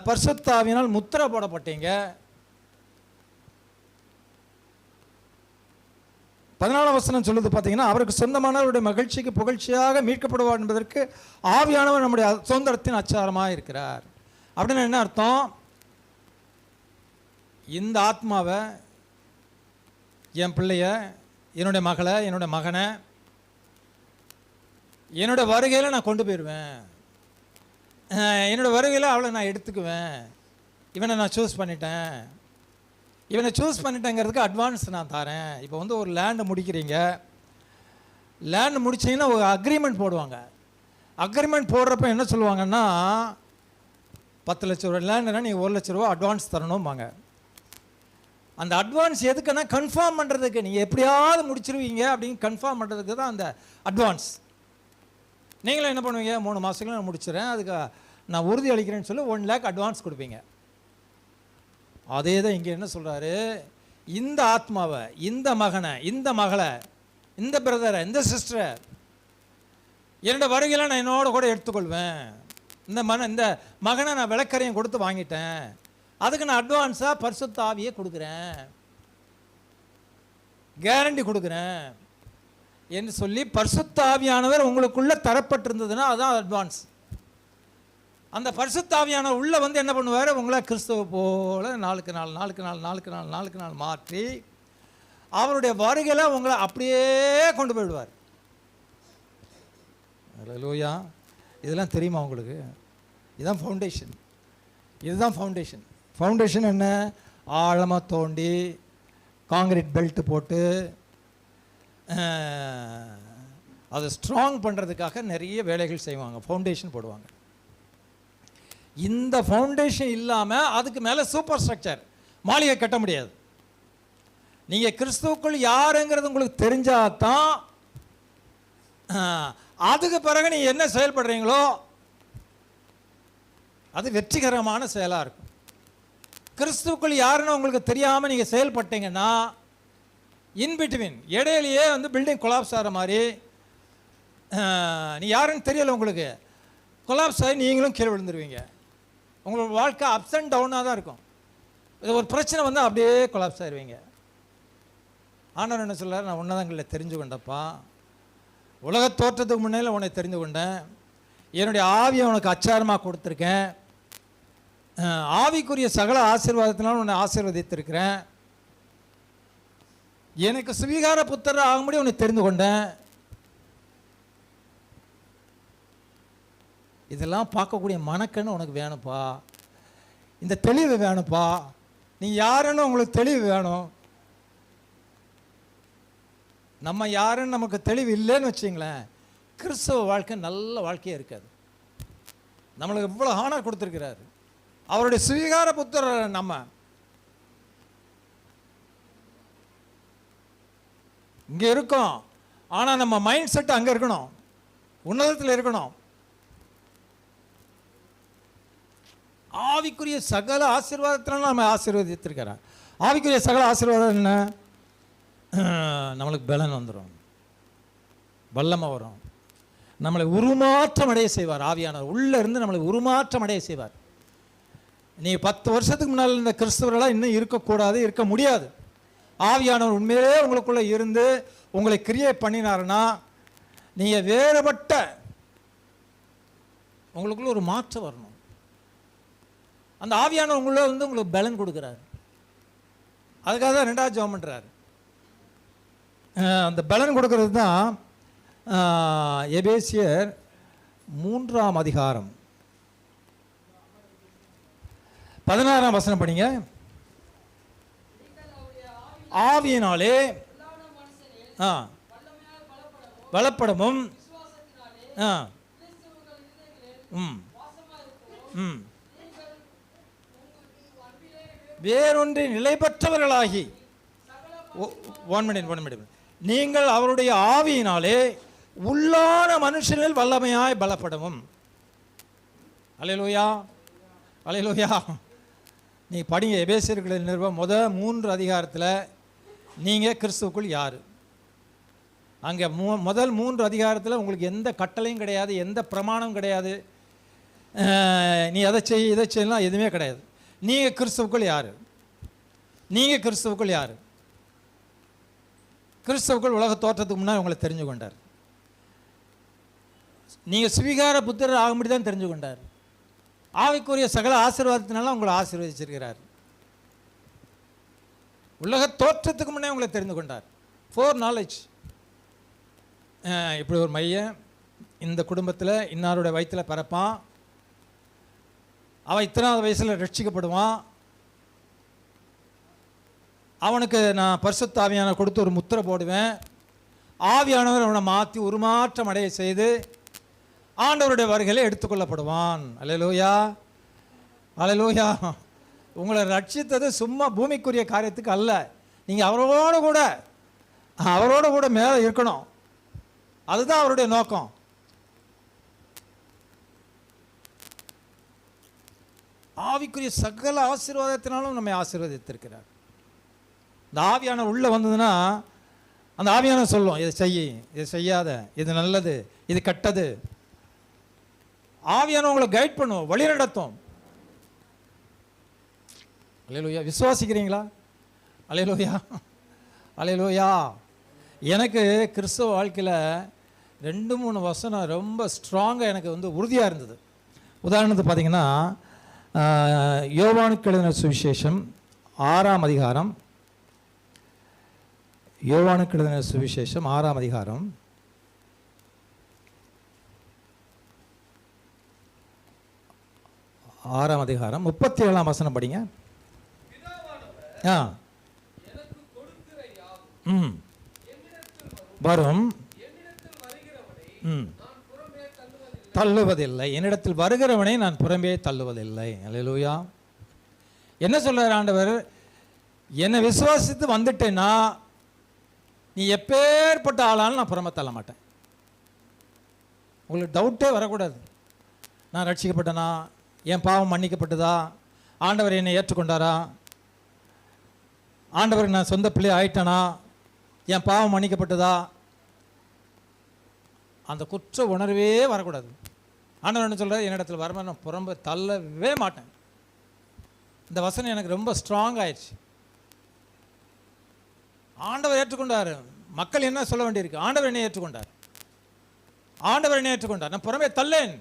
பரிசுத்த ஆவியினால் முத்திரை போடப்பட்டீங்க. 14ஆம் வசனம் சொல்லுது பார்த்தீங்கன்னா, அவருக்கு சொந்தமானவருடைய மகிழ்ச்சிக்கு புகழ்ச்சியாக மீட்கப்படுவார் என்பதற்கு ஆவியானவர் நம்முடைய சுதந்திரத்தின் அச்சாரமாக இருக்கிறார். அப்படின்னு என்ன அர்த்தம்? இந்த ஆத்மாவை, என் பிள்ளைய, என்னுடைய மகளை, என்னுடைய மகனை என்னோட வருகையில் நான் கொண்டு போயிடுவேன். என்னோடய வருகையில் அவளை நான் எடுத்துக்குவேன். இவனை நான் சூஸ் பண்ணிட்டேங்கிறதுக்கு அட்வான்ஸ் நான் தரேன். இப்போ வந்து ஒரு லேண்டு முடிக்கிறீங்க. லேண்டு முடிச்சிங்கன்னா ஒரு அக்ரிமெண்ட் போடுவாங்க. அக்ரிமெண்ட் போடுறப்ப என்ன சொல்லுவாங்கன்னா, 10 லட்ச ரூபா லேண்டுனா நீங்கள் 1 லட்ச ரூபா அட்வான்ஸ் தரணும்பாங்க. அந்த அட்வான்ஸ் எதுக்குன்னா கன்ஃபார்ம் பண்ணுறதுக்கு, நீங்கள் எப்படியாவது முடிச்சிருவீங்க அப்படின்னு கன்ஃபார்ம் பண்ணுறதுக்கு தான் அந்த அட்வான்ஸ். நீங்களும் என்ன பண்ணுவீங்க, 3 மாதத்துல நான் முடிச்சிடறேன், அதுக்கு நான் உறுதி அளிக்கிறேன்னு சொல்லி 1 லேக் அட்வான்ஸ் கொடுப்பீங்க. அதே தான் இங்கே என்ன சொல்கிறாரு, இந்த ஆத்மாவை, இந்த மகனை, இந்த மகளை, இந்த பிரதரை, இந்த சிஸ்டரை என்னோட வருகையில் நான் என்னோட கூட எடுத்துக்கொள்வேன். இந்த மகனை நான் விளக்கரையும் கொடுத்து வாங்கிட்டேன், அதுக்கு நான் அட்வான்ஸாக பரிசுத்த ஆவியை கொடுக்குறேன், கேரண்டி கொடுக்குறேன் என்று சொல்லி பரிசுத்த ஆவியானவர் உங்களுக்குள்ளே தரப்பட்டிருந்ததுன்னா அதுதான் அட்வான்ஸ். அந்த பரிசுத்த ஆவியானவர் உள்ளே வந்து என்ன பண்ணுவார், உங்களை கிறிஸ்துவ போல நாளுக்கு நாள் மாற்றி அவருடைய வருகையில் உங்களை அப்படியே கொண்டு போயிடுவார். அல்லேலூயா. இதெல்லாம் தெரியுமா உங்களுக்கு? இதுதான் ஃபவுண்டேஷன். இதுதான் ஃபவுண்டேஷன். ஃபவுண்டேஷன் என்ன? ஆழமாக தோண்டி காங்கிரீட் பெல்ட் போட்டு அதை ஸ்ட்ராங் பண்ணுறதுக்காக நிறைய வேலைகள் செய்வாங்க, ஃபவுண்டேஷன் போடுவாங்க. இந்த ஃபவுண்டேஷன் இல்லாமல் அதுக்கு மேலே சூப்பர் ஸ்ட்ரக்சர் மாளிகை கட்ட முடியாது. நீங்கள் கிறிஸ்துவுக்குள் யாருங்கிறது உங்களுக்கு தெரிஞ்சாதான் அதுக்கு பிறகு நீங்கள் என்ன செயல்படுறீங்களோ அது வெற்றிகரமான செயலாக இருக்கும். கிறிஸ்துவுக்குள் யாருன்னு உங்களுக்கு தெரியாமல் நீங்கள் செயல்பட்டீங்கன்னா இன்பிட்வீன் இடையிலேயே பில்டிங் கொலாப்ஸ் ஆகிற மாதிரி, நீ யாருன்னு தெரியலை உங்களுக்கு, கொலாப்ஸ் ஆகி நீங்களும் கீழே விழுந்துருவீங்க. உங்களோட வாழ்க்கை அப்ஸ் அண்ட் டவுனாக தான் இருக்கும். இது ஒரு பிரச்சனை வந்தால் அப்படியே கொலாப்ஸ் ஆகிடுவீங்க. ஆண்டவர் என்ன சொல்கிறார், நான் உன்னதங்களை தெரிஞ்சு கொண்டப்பா, உலக தோற்றத்துக்கு முன்னையில் உன்னை தெரிந்து கொண்டேன், என்னுடைய ஆவியை உனக்கு அச்சாரமாக கொடுத்துருக்கேன், ஆவிக்குரிய சகல ஆசீர்வாதத்தினாலும் உன்னை ஆசீர்வதித்திருக்கிறேன், எனக்கு சுவீகார புத்திரர் ஆகும்படி உன்னை தெரிந்து கொண்டேன். இதெல்லாம் பார்க்கக்கூடிய மனக்கண்ணு உனக்கு வேணும்ப்பா, இந்த தெளிவு வேணும்ப்பா, நீ யாருன்னு உங்களுக்கு தெளிவு வேணும். நம்ம யாருன்னு நமக்கு தெளிவு இல்லைன்னு வச்சிங்களேன், கிறிஸ்தவ வாழ்க்கை நல்ல வாழ்க்கையே இருக்காது. நம்மளுக்கு இவ்வளோ ஹானர் கொடுத்துருக்கிறாரு, அவருடைய சுவீகார புத்திரர் நம்ம. இங்கே இருக்கோம், ஆனால் நம்ம மைண்ட் செட் அங்கே இருக்கணும், உன்னதத்தில் இருக்கணும். ஆவிக்குரிய சகல ஆசீர்வாதத்தினால நம்ம ஆசீர்வதித்திருக்கிறார். ஆவிக்குரிய சகல ஆசீர்வாதம் என்ன? நம்மளுக்கு பலன் வந்துடும், வல்லமை வரும், நம்மளை உருமாற்றம் அடைய செய்வார். ஆவியானவர் உள்ளே இருந்து நம்மளை உருமாற்றம் அடைய செய்வார். நீ 10 வருஷத்துக்கு முன்னால் இருந்த கிறிஸ்தவர்களாக இன்னும் இருக்கக்கூடாது, இருக்க முடியாது. ஆவியானவர் உண்மையிலே உங்களுக்குள்ளே இருந்து உங்களை கிரியேட் பண்ணினாருன்னா நீங்கள் வேறுபட்ட, உங்களுக்குள்ள ஒரு மாற்றம் வரணும். அந்த ஆவியானவர் உங்களே உங்களுக்கு பலன் கொடுக்குறாரு. அதுக்காக தான் 2வது ஜெபம் பண்ணுறாரு. அந்த பலன் கொடுக்கறது தான் எபேசியர் 3ஆம் அதிகாரம் 16ஆம் வசனம் படிங்க. ஆவியினாலே பலப்படவும் வேறொன்றை நிலை பெற்றவர்களாகி, நீங்கள் அவருடைய ஆவியினாலே உள்ளான மனுஷனில் வல்லமையாய் பலப்படவும். அல்லேலூயா, அல்லேலூயா. நீ படிங்க எபேசியர்களின் நிருபம் முதல் 3 அதிகாரத்தில் நீங்கள் கிறிஸ்துவுக்குள் யார். அங்கே முதல் 3 அதிகாரத்தில் உங்களுக்கு எந்த கட்டளையும் கிடையாது, எந்த பிரமாணம் கிடையாது, நீ அதை செய் இதை செய்யலாம் எதுவுமே கிடையாது. நீங்கள் கிறிஸ்துவுக்குள் யார்? நீங்கள் கிறிஸ்துவுக்குள் யார்? கிறிஸ்துவுக்குள் உலக தோற்றத்துக்கு முன்னாடி உங்களை தெரிஞ்சு கொண்டார். நீங்கள் சுவீகார புத்திரர் ஆகும்படி தான் தெரிஞ்சு கொண்டார். ஆவிக்குரிய சகல ஆசீர்வாதத்தினால உங்களை ஆசீர்வதிச்சிருக்கிறார். உலக தோற்றத்துக்கு முன்னே உங்களை தெரிந்து கொண்டார். Four knowledge. இப்படி ஒரு மையம் இந்த குடும்பத்தில் இன்னாருடைய வயிற்றில் பிறப்பான், அவன் இத்தனாவது வயசில் ரட்சிக்கப்படுவான், அவனுக்கு நான் பரிசுத்த ஆவியானவர் கொடுத்து ஒரு முத்திரை போடுவேன், ஆவியானவர் அவனை மாற்றி உருமாற்றம் அடைய செய்து ஆண்டவருடைய வருகையில் எடுத்துக்கொள்ளப்படுவான். அல்லேலூயா, அல்லேலூயா. உங்களை ரட்சித்தது சும்மா பூமிக்குரிய காரியத்துக்கு அல்ல, நீங்கள் அவரோட கூட மேலே இருக்கணும். அதுதான் அவருடைய நோக்கம். ஆவிக்குரிய சகல ஆசீர்வாதத்தினாலும் நம்மை ஆசீர்வதித்திருக்கிறார். இந்த ஆவியான உள்ளே வந்ததுன்னா அந்த ஆவியான சொல்லும், இதை செய்ய, இதை செய்யாத, இது நல்லது, இது கெட்டது. ஆவியான உங்களை கைட் பண்ணும், வழி நடத்தும். அல்லேலூயா. விசுவாசிக்கிறீங்களா? அல்லேலூயா, அல்லேலூயா. எனக்கு கிறிஸ்தவ வாழ்க்கையில் 2-3 வசனம் ரொம்ப ஸ்ட்ராங்காக எனக்கு உறுதியாக இருந்தது. உதாரணத்துக்கு பார்த்தீங்கன்னா, யோவானுக்கு எழுதின சுவிசேஷம் 6ஆம் அதிகாரம், யோவானுக்கு எழுதின சுவிசேஷம் 6ஆம் அதிகாரம் 37ஆம் வசனம் படிங்க. வரும் தள்ளுவதில்லை, என்னிடத்தில் வருகிறவனை நான் புறம்பே தள்ளுவதில்லை. அல்லேலூயா. என்ன சொல்றார் ஆண்டவர்? என்னை விசுவாசித்து வந்துட்டேன்னா நீ எப்பேற்பட்ட ஆளாலும் நான் புறம்ப தள்ள மாட்டேன். உங்களுக்கு டவுட்டே வரக்கூடாது. நான் ரட்சிக்கப்பட்டனா, என் பாவம் மன்னிக்கப்பட்டதா, ஆண்டவர் என்னை ஏற்றுக்கொண்டாரா, ஆண்டவர் நான் சொந்த பிள்ளை ஆயிட்டனா, என் பாவம் மன்னிக்கப்பட்டதா, அந்த குற்ற உணர்வே வரக்கூடாது. ஆண்டவர் என்ன சொல்கிறார், என்னிடத்தில் வரமா நான் புறம்ப தள்ளவே மாட்டேன். இந்த வசனம் எனக்கு ரொம்ப ஸ்ட்ராங் ஆயிடுச்சு. ஆண்டவர் ஏற்றுக்கொண்டார். மக்கள் என்ன சொல்ல வேண்டியிருக்கு, ஆண்டவர் என்னை ஏற்றுக்கொண்டார், ஆண்டவர் என்னை ஏற்றுக்கொண்டார், நான் புறமே தள்ளேன்,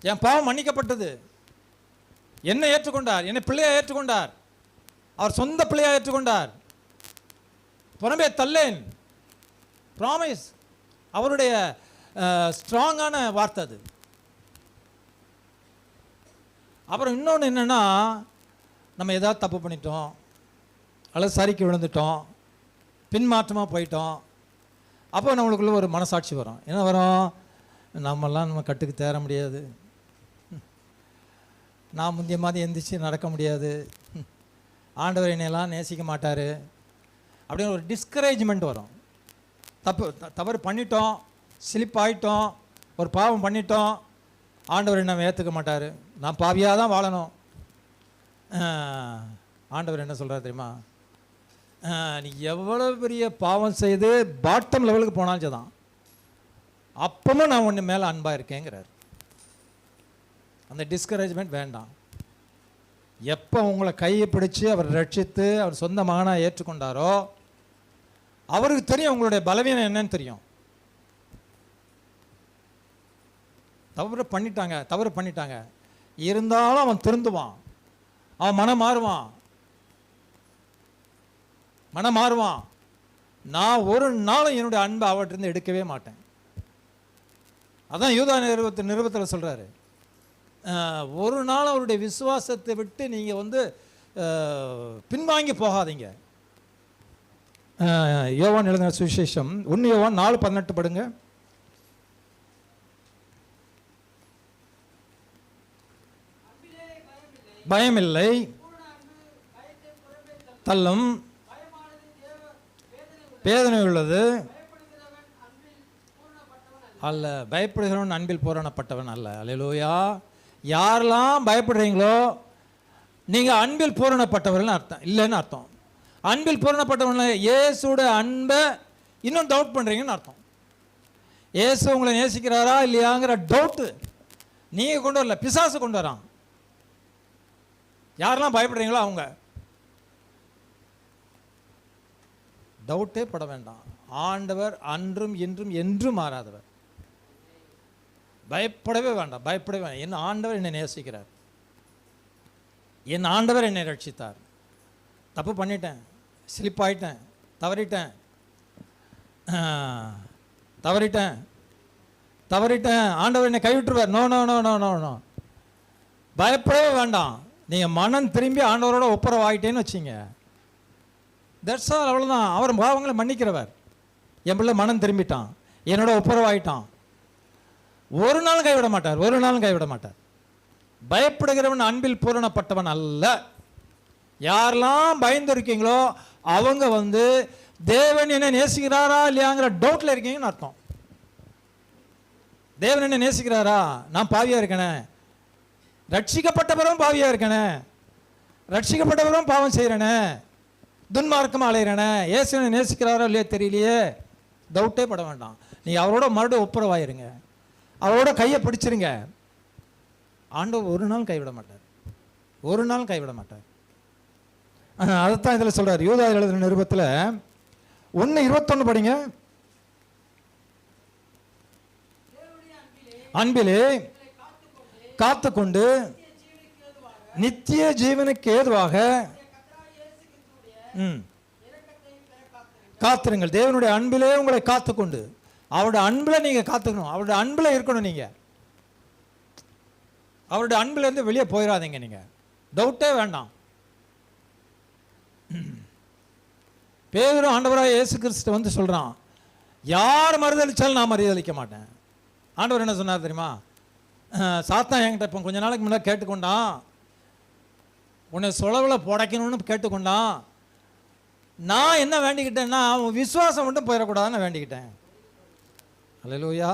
என் பாவம் மன்னிக்கப்பட்டது, என்னை ஏற்றுக்கொண்டார், என்னை பிள்ளையா ஏற்றுக்கொண்டார், அவர் சொந்த பிள்ளையா ஏற்றுக்கொண்டார், புறமே தள்ளேன். ப்ராமிஸ், அவருடைய ஸ்ட்ராங்கான வார்த்தை அது. அப்புறம் இன்னொன்று என்னென்னா, நம்ம ஏதாவது தப்பு பண்ணிட்டோம் அல்லது சரிக்கு விழுந்துட்டோம், பின்மாற்றமாக போயிட்டோம், அப்போ நம்மளுக்குள்ள ஒரு மனசாட்சி வரும். என்ன வரும், நம்ம கட்டுக்கு தேர முடியாது, நான் முந்தைய மாதிரி எந்திரிச்சு நடக்க முடியாது, ஆண்டவர் என்னையெல்லாம் நேசிக்க மாட்டார் அப்படின்னு ஒரு டிஸ்கரேஜ்மெண்ட் வரும். தவறு பண்ணிட்டோம், ஸ்லிப் ஆகிட்டோம், ஒரு பாவம் பண்ணிட்டோம், ஆண்டவர் என்ன ஏற்றுக்க மாட்டார், நான் பாவியாக தான் வாழணும். ஆண்டவர் என்ன சொல்கிறார் தெரியுமா, நீ எவ்வளோ பெரிய பாவம் செய்து பாட்டம் லெவலுக்கு போனாலும் தான், அப்பவும் நான் ஒன்று மேலே அன்பாக இருக்கேங்கிறார். அந்த டிஸ்கரேஜ்மெண்ட் வேண்டாம். எப்போ உங்களை கையை பிடிச்சி அவர் ரட்சித்து அவர் சொந்த மகனாக ஏற்றுக்கொண்டாரோ அவருக்கு தெரியும் உங்களுடைய பலவீனம் என்னன்னு தெரியும். தவறு பண்ணிட்டாங்க, இருந்தாலும் அவன் திருந்துவான், அவன் மனம் மாறுவான். நான் ஒரு நாளும் என்னுடைய அன்பை அவற்றிருந்து எடுக்கவே மாட்டேன். அதான் யூதா நிருபத்தில் சொல்கிறாரு, ஒரு நாள் அவருடைய விசுவாசத்தை விட்டு நீங்கள் பின்வாங்கி போகாதீங்க. யோவான் எழுதின சுவிசேஷம் 1 யோவான் 4:18 படுங்க. பயமில்லை, தள்ளும், வேதனை உள்ளது அல்ல, பயப்படுகிறவன் அன்பில் பூரணப்பட்டவன் அல்ல. அல்லேலூயா. யாரெல்லாம் பயப்படுறீங்களோ நீங்கள் அன்பில் பூரணப்பட்டவர்கள்னு அர்த்தம் இல்லைன்னு அர்த்தம். அன்பில் பூரணப்பட்டவர்கள் இயேசுவோட அன்பை இன்னும் டவுட் பண்ணுறீங்கன்னு அர்த்தம். இயேசு உங்களை நேசிக்கிறாரா இல்லையாங்கிற டவுட்டு நீங்கள் கொண்டு வரல, பிசாசு கொண்டு வரான். யாரெல்லாம் பயப்படுறீங்களோ அவங்க டவுட்டே பட வேண்டாம். ஆண்டவர் அன்றும் இன்றும் என்றும் மாறாதவர். பயப்படவே வேண்டாம். என் ஆண்டவர் என்னை நேசிக்கிறார், என் ஆண்டவர் என்னை ரட்சித்தார். தப்பு பண்ணிட்டேன், ஸ்லிப் ஆகிட்டேன், தவறிட்டேன், ஆண்டவர் என்னை கைவிட்டுருவார். No no no no no no பயப்படவே வேண்டாம். நீங்கள் மனம் திரும்பி ஆண்டவரோட ஒப்புரவாகிட்டேன்னு வச்சிங்க, தட்ஸ் ஆல், அவ்வளோதான். அவர் பாவங்களை மன்னிக்கிறவர். என் பிள்ளை மனம் திரும்பிட்டான், என்னோட ஒப்புரவாயிட்டான், ஒரு நாளும் கைவிட மாட்டார். பயப்படுகிறவன் அன்பில் பூரணப்பட்டவன் அல்ல. யாரெல்லாம் பயந்து இருக்கீங்களோ அவங்க தேவன் என்ன நேசிக்கிறாரா இல்லையாங்கிற டவுட்டில் இருக்கீங்கன்னு அர்த்தம். தேவன் என்ன நேசிக்கிறாரா, நான் பாவியாக இருக்கேனே, ரட்சிக்கப்பட்டவரும் பாவியாக இருக்கேனே, ரட்சிக்கப்பட்டவரும் பாவம் செய்கிறேனே, துன்மார்க்கமாக அலைகிறேனே, இயேசுவை நேசிக்கிறாரோ இல்லையோ தெரியலையே, டவுட்டே பட வேண்டாம். நீங்கள் அவரோட மறுபடியும் ஒப்புரவாயிருங்க, அவரோட கையை பிடிச்சிருங்க. ஆண்டவர் ஒரு நாள் கைவிட மாட்டார். அதைத்தான் இதில் சொல்கிறார். யூதா எழுதின நிருபத்தில் 1:21 படிங்க. அன்பிலே காத்துக்கொண்டு நித்திய ஜீவனுக்கு ஏதுவாக காத்திருங்கள். தேவனுடைய அன்பிலே உங்களை காத்துக்கொண்டு, அவருடைய அன்பில் நீங்கள் காத்துக்கணும், அவருடைய அன்பில் இருக்கணும். நீங்கள் அவருடைய அன்பிலேருந்து வெளியே போயிடாதீங்க. நீங்கள் டவுட்டே வேண்டாம். பேதுரு ஆண்டவராக இயேசு கிறிஸ்து சொல்கிறான், யார் மறுதளிச்சாலும் நான் மறுதளிக்க மாட்டேன். ஆண்டவர் என்ன சொன்னார் தெரியுமா, சாத்தான் என்கிட்ட இப்போ கொஞ்ச நாளைக்கு முன்னாடி கேட்டுக்கொண்டான், உன்னை சுளவில் புடைக்கணும்னு கேட்டுக்கொண்டான். நான் என்ன வேண்டிக்கிட்டேன்னா, அவன் விசுவாசம் மட்டும் போயிடக்கூடாதுன்னு வேண்டிக்கிட்டேன். அல்லேலூயா.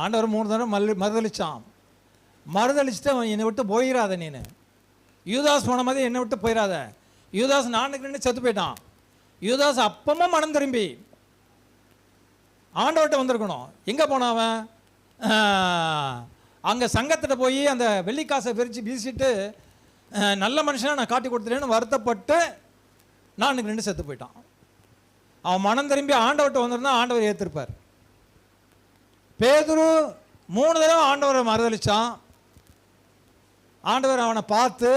ஆண்டவர் 3 தடவை மறுதளிச்சான். மறுதளிச்சுட்டு அவன் என்னை விட்டு போயிடாத, நீ யூதாஸ் போன மாதிரி என்னை விட்டு போயிடாத. யூதாஸ் 4 செத்து போயிட்டான். யூதாஸ் அப்பமும் மனம் திரும்பி ஆண்டவர்கிட்ட வந்திருக்கணும். எங்கே போனான் அவன்? அங்கே சங்கத்திட்ட போய் அந்த வெள்ளிக்காசை பிரித்து வீசிட்டு நல்ல மனுஷனாக நான் காட்டி கொடுத்துட்டேன்னு வருத்தப்பட்டு 4 செத்து போயிட்டான். அவன் மனம் திரும்பி ஆண்டவர்கிட்ட வந்திருந்தா ஆண்டவர் ஏற்றிருப்பார். பேதுரு 3 தடவை ஆண்டவரை மறுதளிச்சான். ஆண்டவர் அவனை பார்த்து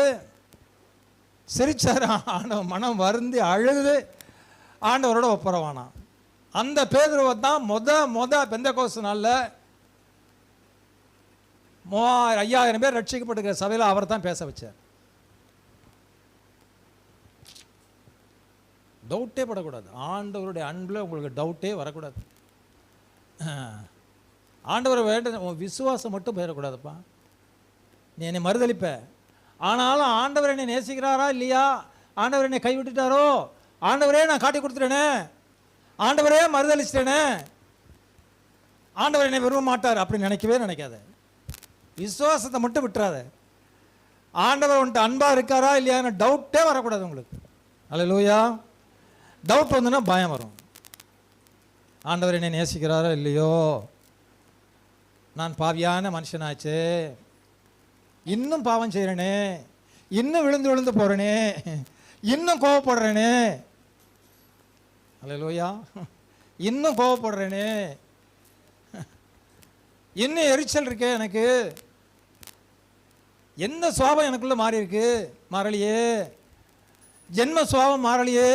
சிரிச்சார். ஆண்டவன் மனம் வருந்தி அழுது ஆண்டவரோட ஒப்புரவானான். அந்த பேதுருவை தான் மொத பெந்தெகோஸ்து நாளில் 5000 பேர் ரட்சிக்கப்பட்டிருக்கிற சபையில் அவர் தான் பேச வச்சார். டவுட்டே படக்கூடாது. ஆண்டவருடைய அன்பில் உங்களுக்கு டவுட்டே வரக்கூடாது. ஆண்டவரை வேண்ட விசுவாசம் மட்டும் போயிடக்கூடாதுப்பா. நீ என்னை மறுதளிப்ப, ஆனாலும் ஆண்டவர் என்னை நேசிக்கிறாரா இல்லையா, ஆண்டவர் என்னை கைவிட்டுட்டாரோ, ஆண்டவரே நான் காட்டி கொடுத்துட்டேனே, ஆண்டவரே மறுதளிச்சிட்டேனே, ஆண்டவர் என்னை விரும்ப மாட்டார் அப்படின்னு நினைக்காத. விசுவாசத்தை மட்டும் விட்டுறாத. ஆண்டவர் உன்ட்டு அன்பா இருக்காரா இல்லையான்னு டவுட்டே வரக்கூடாது உங்களுக்கு. அல்லேலூயா. டவுட் வந்துன்னா பயம் வரும். ஆண்டவர் என்னை நேசிக்கிறாரா இல்லையோ, நான் பாவியான மனுஷனாச்சே, இன்னும் பாவம் செய்கிறேனே, இன்னும் விழுந்து போகிறேனே, இன்னும் கோவப்படுறேனே, அல்லேலூயா, இன்னும் கோவப்படுறேனே, இன்னும் எரிச்சல் இருக்கே, எனக்கு என்ன சுவாபம் எனக்குள்ள மாறி இருக்கு, மாறலையே, ஜென்ம சுவாபம் மாறலையே,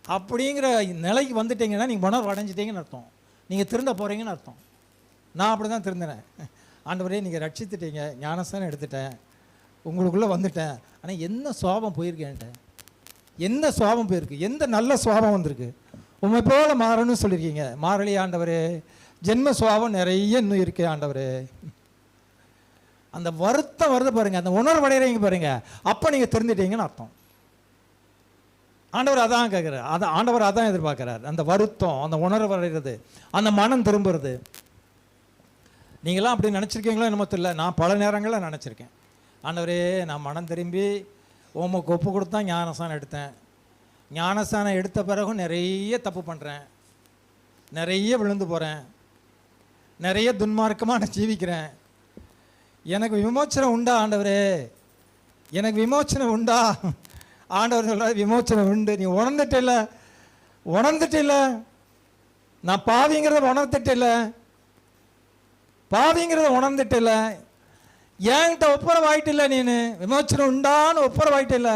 அப்படிங்கிற நிலைக்கு வந்துட்டீங்கன்னா நீங்கள் உணர்வு அடைஞ்சிட்டீங்கன்னு அர்த்தம். நீங்கள் திருந்த போகிறீங்கன்னு அர்த்தம். நான் அப்படி தான் திருந்தினேன். ஆண்டவரே நீங்கள் ரட்சித்துட்டீங்க, ஞானஸ்தானம் எடுத்துட்டேன், உங்களுக்குள்ளே வந்துட்டேன், ஆனால் என்ன சுவாபம் போயிருக்கேன்ட்ட, என்ன சுவாபம் போயிருக்கு, எந்த நல்ல சுவாபம் வந்திருக்கு, உண்மை போல மாறணும்னு சொல்லியிருக்கீங்க, மாறலி ஆண்டவரே, ஜென்ம சுவாபம் நிறைய இன்னும் இருக்கே ஆண்டவரே. அந்த வருத்தம் வருது பாருங்கள், அந்த உணர்வு அடைகிறீங்க பாருங்கள், அப்போ நீங்கள் திருந்திட்டீங்கன்னு அர்த்தம். ஆண்டவர் அதான் கேட்குறாரு, ஆண்டவர் அதான் எதிர்பார்க்குறாரு. அந்த வருத்தம், அந்த உணர்வு அடைகிறது, அந்த மனம் திரும்புறது. நீங்களாம் அப்படி நினச்சிருக்கீங்களோ என்னமோ தெரியல, நான் பல நேரங்களில் நினச்சிருக்கேன். ஆண்டவரே நான் மனம் திரும்பி உமக்கு ஒப்பு கொடுத்தா ஞானஸ்தானம் எடுத்தேன், ஞானஸ்தானம் எடுத்த பிறகும் நிறைய தப்பு பண்ணுறேன், நிறைய விழுந்து போகிறேன், நிறைய துன்மார்க்கமாக நான் ஜீவிக்கிறேன், எனக்கு விமோச்சனம் உண்டா ஆண்டவரே, எனக்கு விமோச்சனம் உண்டா? ஆண்டவர் சொல்கிறார், விமோச்சனம் உண்டு. நீ உணர்ந்துட்டில்ல, நான் பாவிங்கிறத உணர்ந்துட்டில்ல, என்கிட்ட ஒப்புரவாயிட்டில்ல, நீனு விமோச்சனம் உண்டான்னு ஒப்புரவாயிட்டில்ல,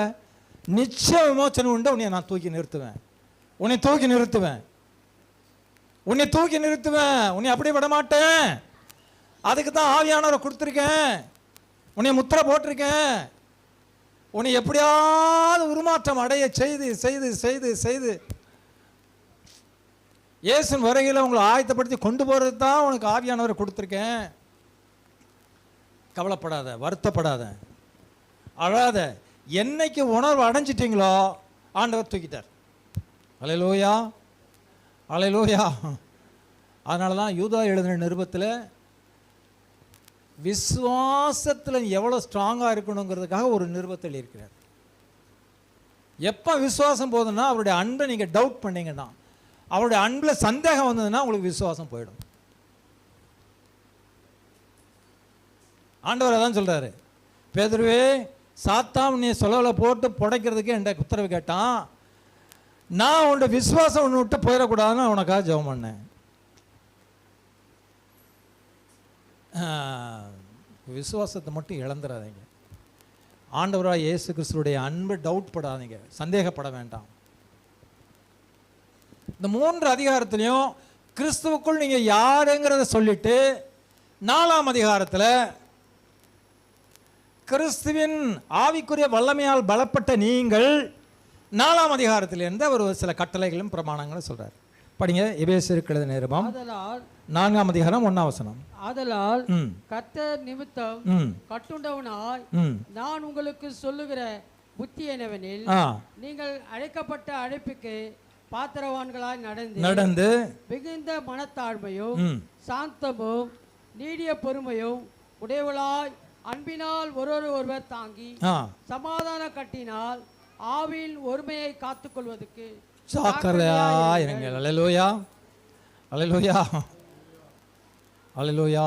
நிச்சயம் விமோச்சனம் உண்டு. உன்னை நான் தூக்கி நிறுத்துவேன், உன்னை அப்படியே விட மாட்டேன். அதுக்கு தான் ஆவியானவரை கொடுத்துருக்கேன், உன்னை முத்திரை போட்டிருக்கேன், உன்னை எப்படியாவது உருமாற்றம் அடைய செய்து செய்து செய்து செய்து இயேசுவின் வருகையில் உங்களை ஆயத்தப்படுத்தி கொண்டு போகிறது தான் உனக்கு ஆவியானவரை கொடுத்துருக்கேன். கவலைப்படாத, வருத்தப்படாத, அழாத. என்னைக்கு உணர்வு அடைஞ்சிட்டிங்களோ ஆண்டவர் தூக்கிட்டார். அல்லேலூயா, அல்லேலூயா. அதனால தான் யூதா எழுதின நிருபத்தில் விசுவாசத்தில் எவ்வளோ ஸ்ட்ராங்காக இருக்கணுங்கிறதுக்காக ஒரு நிருபத்தில் இருக்கிறார். எப்போ விசுவாசம் போதுன்னா அவருடைய அன்பை நீங்கள் டவுட் பண்ணீங்கன்னா, அவருடைய அன்பில் சந்தேகம் வந்ததுன்னா உங்களுக்கு விசுவாசம் போயிடும். ஆண்டவர் அதான் சொல்கிறாரு, பேதுருவே சாத்தான் நீ சொலவில் போட்டு புடைக்கிறதுக்கு என்கிட்ட உத்தரவு கேட்டான், நான் உன்னோட விசுவாசம் ஒன்று விட்டு போயிடக்கூடாதுன்னு உனக்காக ஜெபம் பண்ணேன். விசுவாசத்தை மட்டும் இழந்துடாதீங்க. ஆண்டவராக இயேசு கிறிஸ்துவுடைய அன்பை டவுட் படாதீங்க, சந்தேகப்பட வேண்டாம். இந்த 3 அதிகாரத்திலையும் கிறிஸ்துவுக்குள் நீங்கள் யாருங்கிறத சொல்லிட்டு 4ஆம் அதிகாரத்தில் கிறிஸ்துவின் ஆவிக்குரிய வல்லமையால் பலப்பட்ட நீங்கள் 4ஆம் அதிகாரத்திலிருந்து அவர் சில கட்டளைகளும் பிரமாணங்களும் சொல்கிறார். படிங்க, எபேசியருக்கு எழுதின நிருபம் 4ஆம் அதிகாரம் 1ஆம் வசனம். ஆதலால் கர்த்தர் நிமித்தம் கட்டுண்டவனாய் நான் உங்களுக்கு சொல்லுகிற புத்தி என்னவெனில், நீங்கள் அழைக்கப்பட்ட அழைப்புக்கு பாத்திரவான்களாய் நடந்து மிகுந்த மனத்தாழ்மையும் ம், சாந்தமும் நீடிய பொறுமையும் உடையவளாய் அன்பினால் ஒருவர் தாங்கி ஆ, சமாதான கட்டினால் ஆவின் ஒருமையை காத்துக்கொள்வதற்கு ஜாக்கிரதையா இருங்கள். அல்லேலூயா, அல்லேலூயா, அல்லேலூயா.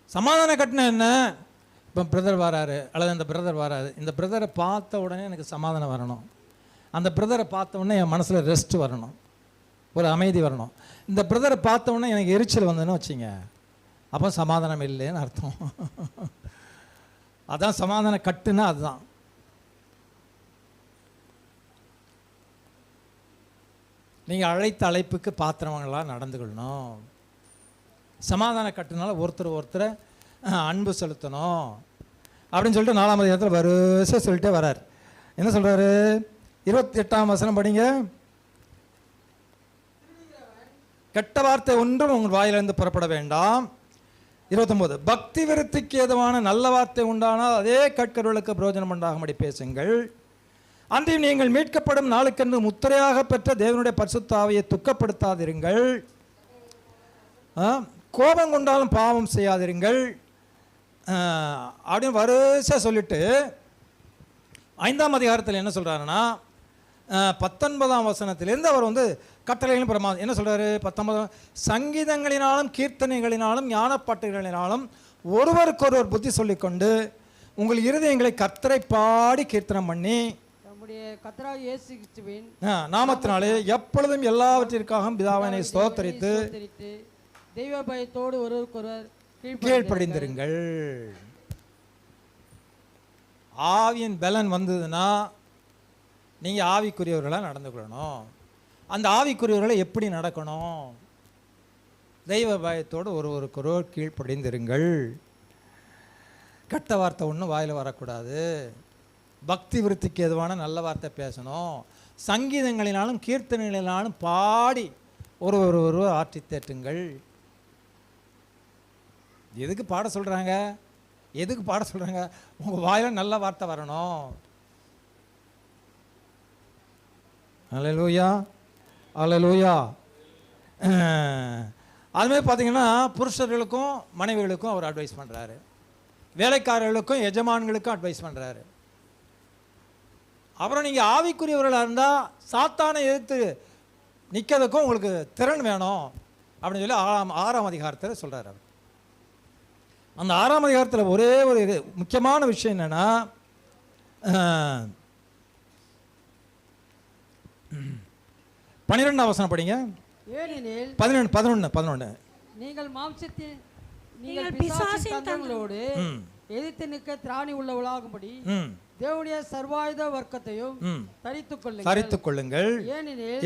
சமாதான கட்டினம் என்ன? இப்போ பிரதர் வராரு அல்லது அந்த பிரதர் வராரு, இந்த பிரதரை பார்த்த உடனே எனக்கு சமாதானம் வரணும், அந்த பிரதரை பார்த்த உடனே என் மனசில் ரெஸ்ட் வரணும், ஒரு அமைதி வரணும். இந்த பிரதரை பார்த்த உடனே எனக்கு எரிச்சல் வந்ததுன்னு வச்சுங்க, அப்போ சமாதானம் இல்லைன்னு அர்த்தம். அதான் சமாதான கட்டுன்னா அதுதான். நீங்கள் அழைத்த அழைப்புக்கு பாத்திரவங்களாக நடந்துக்கணும். சமாதான கட்டுனால ஒருத்தரை அன்பு செலுத்தணும் அப்படின்னு சொல்லிட்டு 4ஆம் அதிகாரத்தில் வரிசை சொல்லிட்டே வரார். என்ன சொல்கிறாரு? 28ஆம் வசனம் படிங்க. கெட்ட வார்த்தை ஒன்றும் உங்கள் வாயிலிருந்து புறப்பட வேண்டாம். 29 பக்தி விருத்திக்கு ஏதுவான நல்ல வார்த்தை உண்டானால் அதே கேட்கிறவர்களுக்கு பிரயோஜனம் உண்டாகும்படி பேசுங்கள். அன்றையும் நீங்கள் மீட்கப்படும் நாளுக்கென்று முத்திரையாக பெற்ற தேவனுடைய பரிசுத்த ஆவியை துக்கப்படுத்தாதிருங்கள். கோபம் கொண்டாலும் பாவம் செய்யாதிருங்கள் அப்படின்னு வரிசையாக சொல்லிட்டு 5ஆம் அதிகாரத்தில் என்ன சொல்கிறாருன்னா 19ஆம் வசனத்திலேருந்து அவர் வந்து கட்டளைகளும் பிரமாதம் என்ன சொல்கிறாரு? 19 சங்கீதங்களினாலும் கீர்த்தனைகளினாலும் ஞானப்பாட்டுகளினாலும் ஒருவருக்கொருவர் புத்தி சொல்லிக்கொண்டு உங்கள் இருதயங்களை கர்த்தரை பாடி கீர்த்தனம் பண்ணி கர்த்தராகிய இயேசு கிறிஸ்துவின் நாமத்தினாலே எப்பொழுதும் எல்லாவற்றிற்காக பிதாவினை ஸ்தோத்தரித்து தெய்வ பயத்தோடு ஒருவருக்கொருவர் கீழ்ப்படிந்திருங்கள். ஆவியின் பலன் வந்ததுன்னா நீங்கள் ஆவிக்குரியவர்களாக நடந்து கொள்ளணும். அந்த ஆவிக்குரியவர்களை எப்படி நடக்கணும்? தெய்வ பயத்தோடு ஒருவருக்கொருவர் கீழ்ப்படிந்திருங்கள். கெட்ட வார்த்தை ஒன்றும் வாயில் வரக்கூடாது. பக்தி விருத்திக்கு எதுவான நல்ல வார்த்தை பேசணும். சங்கீதங்களினாலும் கீர்த்தனைகளினாலும் பாடி ஒருவர் ஆற்றி தேற்றுங்கள். எதுக்கு பாட சொல்கிறாங்க? எதுக்கு பாட சொல்கிறாங்க? உங்கள் வாயில் நல்ல வார்த்தை வரணும். அல்லேலூயா, அல்லேலூயா. அதுமாதிரி பார்த்தீங்கன்னா புருஷர்களுக்கும் மனைவிகளுக்கும் அவர் அட்வைஸ் பண்ணுறாரு, வேலைக்காரர்களுக்கும் எஜமான்களுக்கும் அட்வைஸ் பண்ணுறாரு. அப்புறம் நீங்கள் ஆவிக்குரியவர்களாக இருந்தால் சாத்தானை எதிர்த்து நிற்கிறதுக்கும் உங்களுக்கு திறன் வேணும் அப்படின்னு சொல்லி 6ஆம் அதிகாரத்தில் சொல்கிறார். அவர் அந்த 6ஆம் அதிகாரத்தில் ஒரே ஒரு முக்கியமான விஷயம் என்னென்னா 12ஆம் வசனம் படிங்க. 11 நீங்கள் மாம்சத்தின் நீங்கள் பிசாசின் தந்திரங்களோடு எதிர்த்து நிற்க திராணி உள்ளவளாகும்படி தேவனுடைய சர்வாயுத வர்க்கத்தையும் தரித்துக் கொள்ளுங்கள்.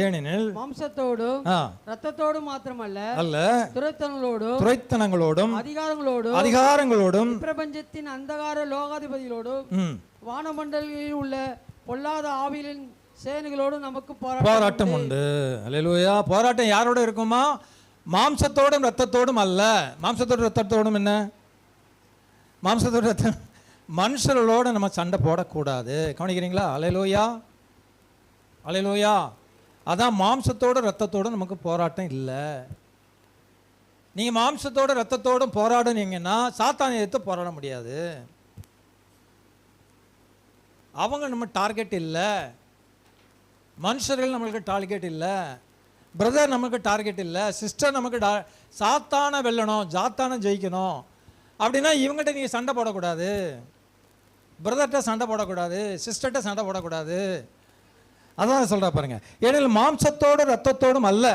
ஏனெனில் மாம்சத்தோடும் இரத்தத்தோடும் மாத்திரமல்ல துரைத்தனங்களோடும் அதிகாரங்களோடும் பிரபஞ்சத்தின் அந்தகார லோகாதிபதிகளோடும் வானமண்டலில் உள்ள பொல்லாத ஆவியின் சேனைகளோடும் நமக்கு போராட்டம் உண்டு. அல்லேலூயா. போராட்டம் யாரோட இருக்குமா? மாம்சத்தோடும் இரத்தத்தோடும் அல்ல. மாம்சத்தோடும் இரத்தத்தோடும் என்ன? மாம்சத்தோட ரத்தம் மனுஷர்களோடு நம்ம சண்டை போடக்கூடாது. கவனிக்கிறீங்களா? அல்லேலூயா, அல்லேலூயா. அதான் மாம்சத்தோடு ரத்தத்தோடு நமக்கு போராட்டம் இல்லை. நீங்கள் மாம்சத்தோடு ரத்தத்தோடும் போராடுனீங்கன்னா சாத்தானை எதிர்த்து போராட முடியாது. அவங்க நம்ம டார்கெட் இல்லை. மனுஷர்கள் நம்மளுக்கு டார்கெட் இல்லை. பிரதர் நமக்கு டார்கெட் இல்லை. சிஸ்டர் நமக்கு சாத்தானை வெல்லணும், சாத்தானை ஜெயிக்கணும் அப்படின்னா இவங்ககிட்ட நீங்கள் சண்டை போடக்கூடாது. பிரதர்கிட்ட சண்டை போடக்கூடாது, சிஸ்டர்கிட்ட சண்டை போடக்கூடாது. அதான் சொல்கிறா பாருங்க. ஏனெனில் மாம்சத்தோடு இரத்தத்தோடும் அல்ல,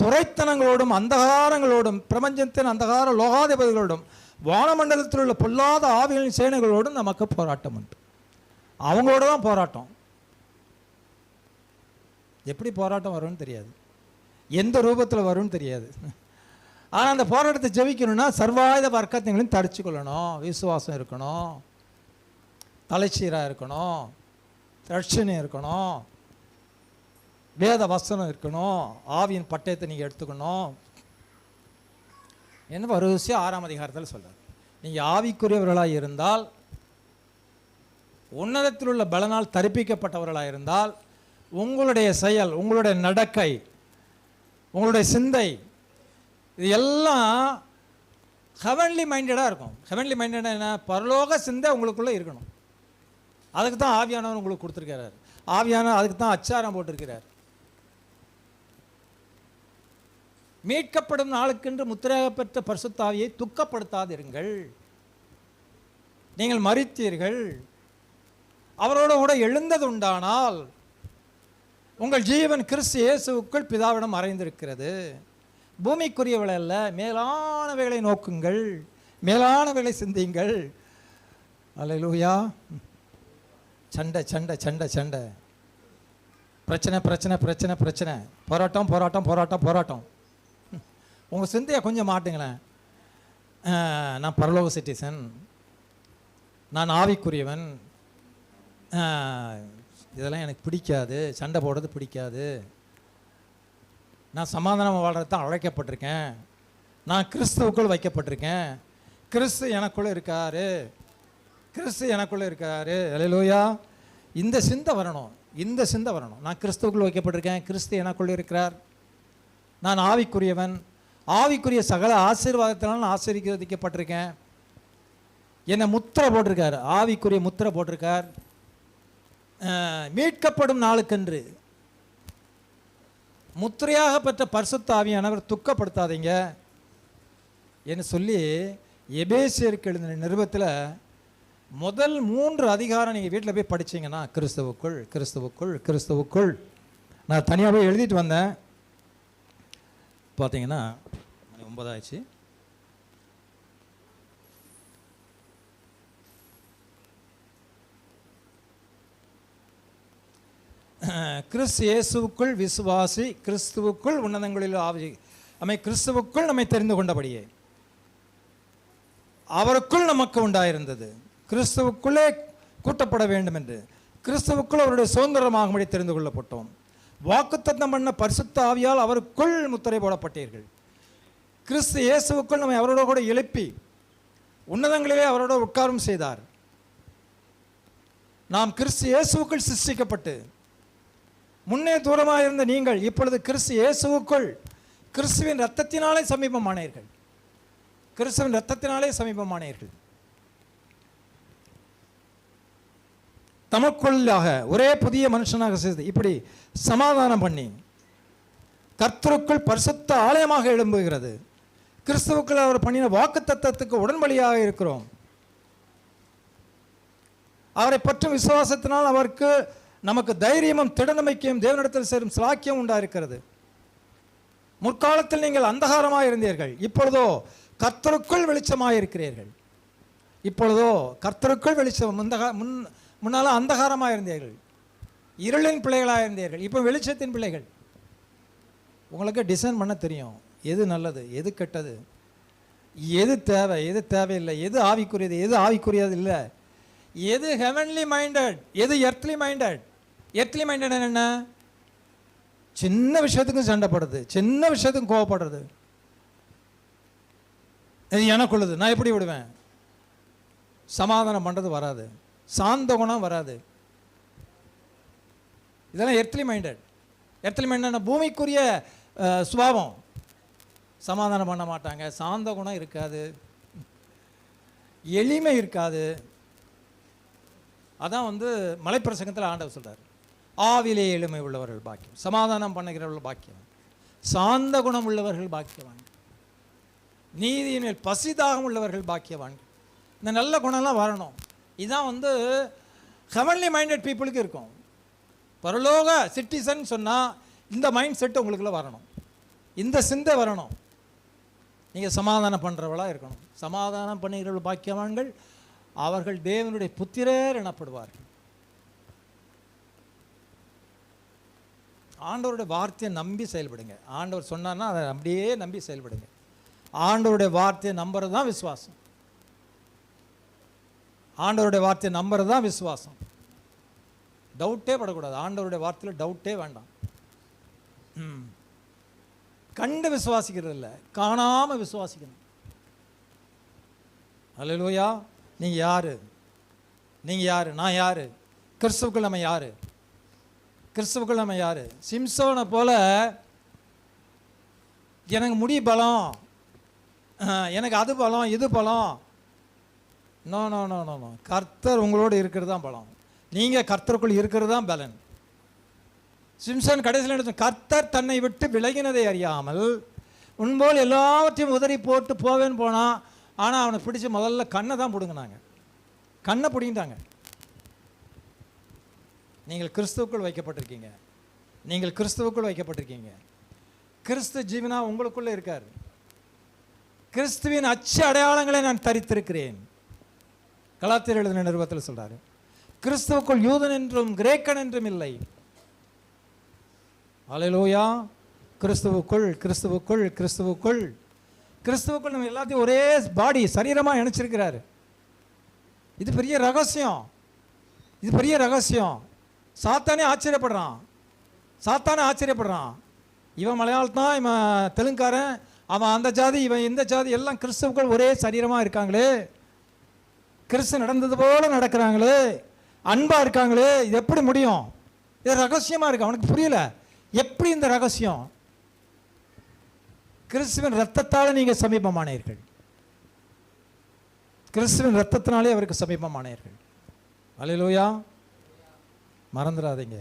துரைத்தனங்களோடும் அந்தகாரங்களோடும் பிரபஞ்சத்தின் அந்தகார லோகாதிபதிகளோடும் வானமண்டலத்தில் உள்ள பொல்லாத ஆவிகளின் சேனைகளோடும் நமக்கு போராட்டம் உண்டு. அவங்களோட தான் போராட்டம். எப்படி போராட்டம் வரும்னு தெரியாது, எந்த ரூபத்தில் வரும்னு தெரியாது. ஆனால் அந்த போராட்டத்தை ஜெயிக்கணும்னா சர்வாயுத வர்க்கத்தையும் தடிச்சு கொள்ளணும். விசுவாசம் இருக்கணும், தலைச்சீராக இருக்கணும், ரட்சணை இருக்கணும், வேத வசனம் இருக்கணும், ஆவியின் பட்டயத்தை நீங்கள் எடுத்துக்கணும். என்ன வரிசையாக 6ஆம் அதிகாரத்தில் சொல்கிறார். நீங்கள் ஆவிக்குரியவர்களாக இருந்தால், உன்னதத்தில் உள்ள பலனால் தரிப்பிக்கப்பட்டவர்களாக இருந்தால் உங்களுடைய செயல், உங்களுடைய நடக்கை, உங்களுடைய சிந்தை, இது எல்லாம் ஹெவன்லி மைண்டடாக இருக்கும். ஹெவன்லி மைண்டடாக என்ன? பரலோக சிந்தை உங்களுக்குள்ளே இருக்கணும். அதுக்கு தான் ஆவியானவர் உங்களுக்கு கொடுத்துருக்கிறார். ஆவியானவர் அதுக்கு தான் அச்சாரம் போட்டிருக்கிறார். மீட்கப்படும் நாளுக்கென்று முத்திரையாக பெற்ற பரிசுத்த ஆவியை துக்கப்படுத்தாதிருங்கள். நீங்கள் மரித்தீர்கள், அவரோடு கூட எழுந்தது உண்டானால் உங்கள் ஜீவன் கிறிஸ்து இயேசுவுக்குள் பிதாவிடம் மறைந்திருக்கிறது. பூமிக்குரியவளை அல்ல, மேலானவைகளை நோக்குங்கள், மேலானவைகளை சிந்தியுங்கள். அல்லேலூயா. சண்டை சண்டை சண்டை சண்டை, பிரச்சனை பிரச்சனை பிரச்சனை பிரச்சனை, போராட்டம் போராட்டம் போராட்டம் போராட்டம். உங்கள் சிந்தையை கொஞ்சம் மாட்டுங்களேன். நான் பரலோக சிட்டிசன், நான் ஆவிக்குரியவன், இதெல்லாம் எனக்கு பிடிக்காது, சண்டை போடுறது பிடிக்காது, நான் சமாதானம் வாழ்றது தான் அழைக்கப்பட்டிருக்கேன், நான் கிறிஸ்துவுக்குள் வைக்கப்பட்டிருக்கேன், கிறிஸ்து எனக்குள்ளே இருக்காரு, கிறிஸ்து எனக்குள்ளே இருக்காரு. அல்லேலூயா. இந்த சிந்தை வரணும், இந்த சிந்தை வரணும். நான் கிறிஸ்துவுக்குள் வைக்கப்பட்டிருக்கேன், கிறிஸ்து எனக்குள்ளே இருக்கிறார், நான் ஆவிக்குரியவன், ஆவிக்குரிய சகல ஆசீர்வாதத்தினால நான் ஆசீர்வதிக்கப்பட்டிருக்கேன், என்னை முத்திரை போட்டிருக்கார், ஆவிக்குரிய முத்திரை போட்டிருக்கார். மீட்கப்படும் நாளுக்கென்று முத்திரையாக பெற்ற பரிசுத்த ஆவியானவர் துக்கப்படுத்தாதீங்க என்று சொல்லி எபேசியருக்கு எழுதின நிருபத்தில் முதல் 3 அதிகாரம் நீங்கள் வீட்டில் போய் படித்தீங்கன்னா, கிறிஸ்துவுக்குள் கிறிஸ்துவுக்குள் கிறிஸ்துவுக்குள், நான் தனியாக போய் எழுதிட்டு வந்தேன். பார்த்தீங்கன்னா 9 ஆயிடுச்சு. கிறிஸ்து இயேசுவுக்குள் விசுவாசி, கிறிஸ்துவுக்குள் உன்னதங்களில் ஆவி நம்மை கிறிஸ்துவுக்குள் நம்மை தெரிந்து கொண்டபடியே அவருக்குள் நமக்கு உண்டாயிருந்தது, கிறிஸ்துவுக்குள்ளே கூட்டப்பட வேண்டும் என்று கிறிஸ்துவுக்குள் அவருடைய சுதந்திரமாகும்படி தெரிந்து கொள்ளப்பட்டோம். வாக்குத்தத்தம் பண்ண பரிசுத்த ஆவியால் அவருக்குள் முத்திரை போடப்பட்டீர்கள். கிறிஸ்து இயேசுவுக்குள் நம்மை அவரோட கூட எழுப்பி உன்னதங்களிலே அவரோட உட்காரும் செய்தார். நாம் கிறிஸ்து இயேசுவுக்குள் சிருஷ்டிக்கப்பட்டு முன்னே தூரமாக இருந்த நீங்கள் இப்பொழுது கிறிஸ்து இயேசுவுக்குள் கிறிஸ்துவின் இரத்தத்தினாலே சமீபமானீர்கள், கிறிஸ்துவின் இரத்தத்தினாலே சமீபமானீர்கள். தமக்குள்ளாக ஒரே புதிய மனுஷனாக செய்து இப்படி சமாதானம் பண்ணி கர்த்தருக்குள் பரிசுத்த ஆலயமாக எழும்புகிறது. கிறிஸ்துவுக்குள் அவர் பண்ணின வாக்குத்தத்தத்துக்கு உடன்படியாக இருக்கிறோம். அவரை பற்றும் விசுவாசத்தினால் அவருக்கு நமக்கு தைரியமும் திடநம்பிக்கையும் தேவனிடத்தில் சேரும் சிலாக்கியம் உண்டாயிருக்கிறது. முற்காலத்தில் நீங்கள் அந்தகாரமாக இருந்தீர்கள், இப்பொழுதோ கர்த்தருக்குள் வெளிச்சமாக இருக்கிறீர்கள். இப்பொழுதோ கர்த்தருக்குள் வெளிச்சம். முன்னால் அந்தகாரமாக இருந்தீர்கள், இருளின் பிள்ளைகளாக இருந்தீர்கள், இப்போ வெளிச்சத்தின் பிள்ளைகள். உங்களுக்கு டிசைன் பண்ண தெரியும், எது நல்லது எது கெட்டது, எது தேவை எது தேவையில்லை, எது ஆவிக்குரியது எது ஆவிக்குரியது இல்லை, எது ஹெவன்லி மைண்டட் எது எர்த்லி மைண்டட். எர்த்லி மைண்டட் என்ன? சின்ன விஷயத்துக்கும் சண்டைப்படுறது, சின்ன விஷயத்துக்கும் கோவப்படுறது. இது எனக்குள்ளது, நான் எப்படி விடுவேன்? சமாதானம் பண்ணுறது வராது, சாந்த குணம் வராது. இதெல்லாம் எர்த்லி மைண்டட். எர்த்லி மைண்டட் பூமிக்குரிய சுபாவம். சமாதானம் பண்ண மாட்டாங்க, சாந்த குணம் இருக்காது, எளிமை இருக்காது. அதான் மலைப்பிரசங்கத்தில் ஆண்டவர் சொல்கிறார், ஆவிலே எளிமை உள்ளவர்கள் பாக்கியம், சமாதானம் பண்ணுகிறவர்கள் பாக்கியம், சாந்த குணம் உள்ளவர்கள் பாக்கியவான், நீதியின் மேல் பசிதாகம் உள்ளவர்கள் பாக்கியவான். இந்த நல்ல குணம்லாம் வரணும். இதுதான் ஹெவன்லி மைண்டட் பீப்புளுக்கு இருக்கும். பரலோக சிட்டிசன் சொன்னால் இந்த மைண்ட் செட் உங்களுக்குள்ள வரணும், இந்த சிந்தை வரணும். நீங்கள் சமாதானம் பண்ணுறவளாக இருக்கணும். சமாதானம் பண்ணுகிறவர்கள் பாக்கியவான்கள், அவர்கள் தேவனுடைய புத்திரர் எனப்படுவார்கள். ஆண்டவருடைய வார்த்தையை நம்பி செயல்படுங்க. ஆண்டவர் சொன்னார்னா அதை அப்படியே நம்பி செயல்படுங்க. ஆண்டவருடைய வார்த்தையை நம்புறது தான் விசுவாசம். ஆண்டவருடைய வார்த்தையை நம்புறது தான் விசுவாசம். டவுட்டே படக்கூடாது. ஆண்டவருடைய வார்த்தையில் டவுட்டே வேண்டாம். கண்டு விசுவாசிக்கிறது இல்லை, காணாமல் விசுவாசிக்கணும். அல்லேலூயா. நீங்கள் யார்? நீங்கள் யார்? நான் யார்? கிறிஸ்துவுக்குள் நம்ம யார்? கிறிஸ்துவுக்குள் நம்ம யார்? சிம்சோனை போல எனக்கு முடி பலம், எனக்கு அது பலம், இது பலம். No no no no no. கர்த்தர் உங்களோடு இருக்கிறது தான் பலம். நீங்கள் கர்த்தருக்குள் இருக்கிறது தான் பலன். சிம்சன் கடைசியில் என்ன? கர்த்தர் தன்னை விட்டு விலகினதை அறியாமல் முன்போல் எல்லாவற்றையும் உதறி போட்டு போவேன்னு போனான். ஆனால் அவனை பிடிச்சி முதல்ல கண்ணை தான் பிடுங்கினாங்க. கண்ணை பிடிங்கிட்டாங்க. நீங்கள் கிறிஸ்துவுக்குள் வைக்கப்பட்டிருக்கீங்க. நீங்கள் கிறிஸ்துவுக்குள் வைக்கப்பட்டிருக்கீங்க. கிறிஸ்து ஜீவனா உங்களுக்குள்ளே இருக்கார். கிறிஸ்துவின் அச்சு அடையாளங்களை நான் தரித்திருக்கிறேன். கலாத்தியர் எழுதின நிருபத்தில் சொல்றாரு, கிறிஸ்துவுக்குள் யூதன் என்றும் கிரேக்கன் என்றும் இல்லை. அல்லேலூயா. கிறிஸ்துவுக்குள் கிறிஸ்துவுக்குள் கிறிஸ்துவுக்குள் கிறிஸ்துவுக்குள் நம்ம எல்லாத்தையும் ஒரே பாடி சரீரமாக இணைச்சிருக்கிறாரு. இது பெரிய ரகசியம். இது பெரிய ரகசியம். சாத்தானே ஆச்சரியப்படுறான். இவன் மலையாளத்தான், இவன் தெலுங்காரன், அவன் அந்த ஜாதி, இவன் இந்த ஜாதி, எல்லாம் கிறிஸ்துவுக்குள் ஒரே சரீரமாக இருக்காங்களே, கிறிஸ்து நடந்தது போல நடக்கிறாங்களே, அன்பாக இருக்காங்களே. இது எப்படி முடியும்? இது ரகசியமாக இருக்கு. அவனுக்கு புரியல எப்படி இந்த ரகசியம். கிறிஸ்துவின் ரத்தத்தால் நீங்கள் சமீபமானீர்கள். கிறிஸ்துவின் ரத்தத்தினாலே அவருக்கு சமீபமானீர்கள். அல்லேலூயா. மறந்துடாதீங்க.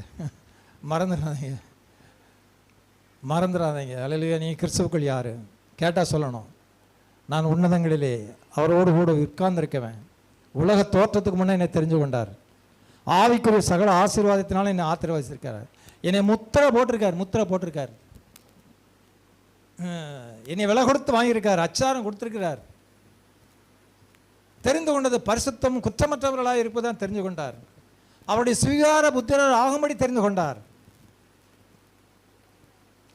அல்லேலூயா. நீ கிறிஸ்துவுக்குள் யாரு கேட்டால் சொல்லணும், நான் உன்னதங்களிலே அவரோடு கூட உட்கார்ந்திருக்கவன். உலக தோற்றத்துக்கு முன்னே என்னை தெரிஞ்சு கொண்டார். ஆவிக்குரிய சகல ஆசீர்வாதத்தினால என்னை ஆசீர்வதிச்சிருக்கார். என்னை முத்திரை போட்டிருக்கார். என்னை விலை கொடுத்து வாங்கியிருக்கார். அச்சாரம் கொடுத்திருக்கிறார். தெரிந்து கொண்டது பரிசுத்தம் குற்றமற்றவர்களாக இருப்பதான் தெரிந்து கொண்டார். அவருடைய சுவீகார புத்திரர் ஆகும்படி தெரிந்து கொண்டார்.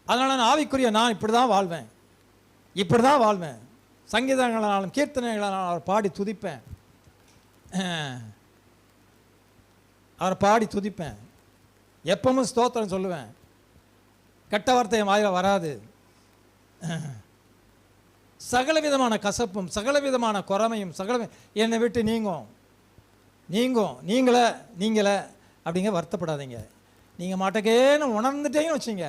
அதனால் நான் ஆவிக்குரிய நான் இப்படி தான் வாழ்வேன். சங்கீதங்களாலும் கீர்த்தனைகளாலும் அவர் பாடி துதிப்பேன். எப்பவும் ஸ்தோத்திரம் சொல்லுவேன். கெட்ட வார்த்தை வாயில வராது. சகல விதமான கசப்பும் சகல விதமான குறமையும் என்னை விட்டு நீங்கள அப்படிங்க வருத்தப்படாதீங்க. நீங்கள் மாட்டக்கேன்னு உணர்ந்துட்டீங்கன்னு வச்சுங்க.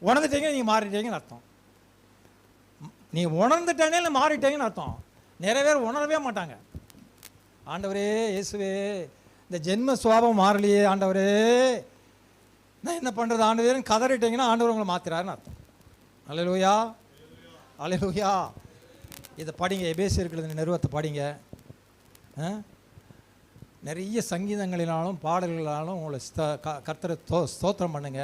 நீங்கள் மாறிட்டீங்கன்னு அர்த்தம். நீங்கள் உணர்ந்துட்டேனே மாறிட்டீங்கன்னு அர்த்தம். நிறைய பேர் உணரவே மாட்டாங்க. ஆண்டவரே இயேசுவே, இந்த ஜென்ம சுவாபம் மாறலையே ஆண்டவரே, நான் என்ன பண்ணுறது ஆண்டவரேன்னு கதறிட்டீங்கன்னா ஆண்டவர் உங்களை மாற்றிறாருன்னு அர்த்தம். அல்லேலூயா. இதை படிங்க. எபேசியர்கள் நிறுவத்தை படிங்க. நிறைய சங்கீதங்களினாலும் பாடல்களாலும் உங்களை கர்த்தரை ஸ்தோத்திரம் பண்ணுங்க.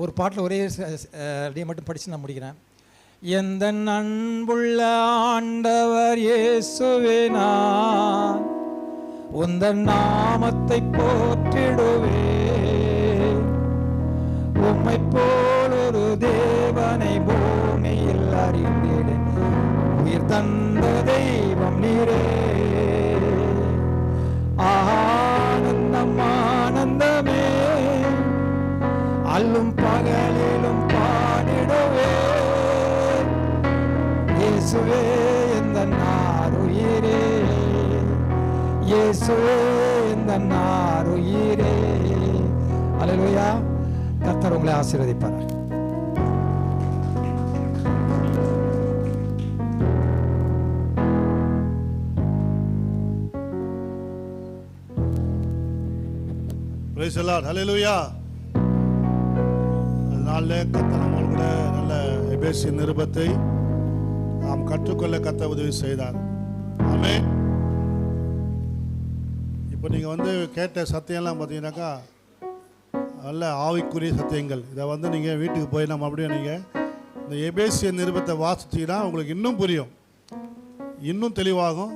ஒரு பாட்டில் ஒரே அப்படியே மட்டும் படித்து நான் முடிக்கிறேன். எந்த அன்புள்ள ஆண்டவர் இயேசுவே, நான் உந்தன் நாமத்தை போற்றிடுவே. உம்மை போல் ஒரு தேவனை பூமியில் அறிந்தேன். உயிர் தந்த தெய்வம் நீரே. ஆனந்தமே அல்லும் பகலிலும் பாடிடுவே. இயேசுவே எந்த நாருயிரே, இயேசுவே எந்த நாருயிரே. அல்லேலூயா. கர்த்தர் உங்களை ஆசீர்வதிப்பார். Praise the Lord. ஹல்லேலூயா. அதனால கர்த்தர் நம்மோடு கூட நல்ல எபேசிய நிருபத்தை நாம் கற்றுக்கொள்ள கர்த்தர் உதவி செய்தார். ஆமென். இப்போ நீங்கள் கேட்ட சத்தியம்லாம் பார்த்தீங்கன்னாக்கா நல்ல ஆவிக்குரிய சத்தியங்கள். இதை நீங்கள் வீட்டுக்கு போய் நம்ம அப்படியே நீங்கள் இந்த எபேசிய நிருபத்தை வாசிச்சிங்கன்னா உங்களுக்கு இன்னும் புரியும், இன்னும் தெளிவாகும்.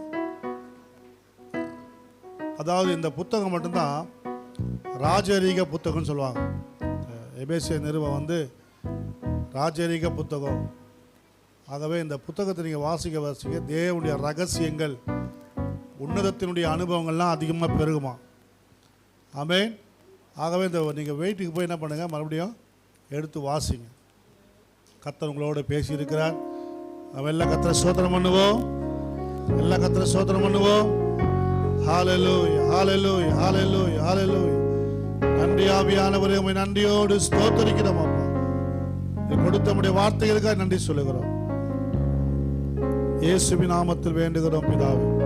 அதாவது இந்த புத்தகம் மட்டும்தான் ராஜரீக புத்தகம்னு சொல்லுவாங்க. எபேசிய நிருபம் ராஜரீக புத்தகம். ஆகவே இந்த புத்தகத்தை நீங்கள் வாசிக்க தேவனுடைய ரகசியங்கள், உன்னதத்தினுடைய அனுபவங்கள்லாம் அதிகமாக பெருகுமா. ஆமென். ஆகவே நீங்கள் வீட்டுக்கு போய் என்ன பண்ணுங்கள், மறுபடியும் எடுத்து வாசிங்க. கர்த்தர் உங்களோட பேசியிருக்கிறார். நம்ம எல்லாம் கர்த்தரை ஸ்தோத்திரம் பண்ணுவோம். ஹல்லேலூயா, ஹல்லேலூயா, ஹல்லேலூயா, ஹல்லேலூயா. நன்றி ஆவியானவரே, உம்மை நன்றியோடு ஸ்தோத்திரிக்கிறோம் அப்பா. நீர் கொடுத்த உம்முடைய வார்த்தைகளுக்காக நன்றி சொல்லுகிறோம். இயேசுவின் நாமத்தில் வேண்டுகிறோம் பிதாவே.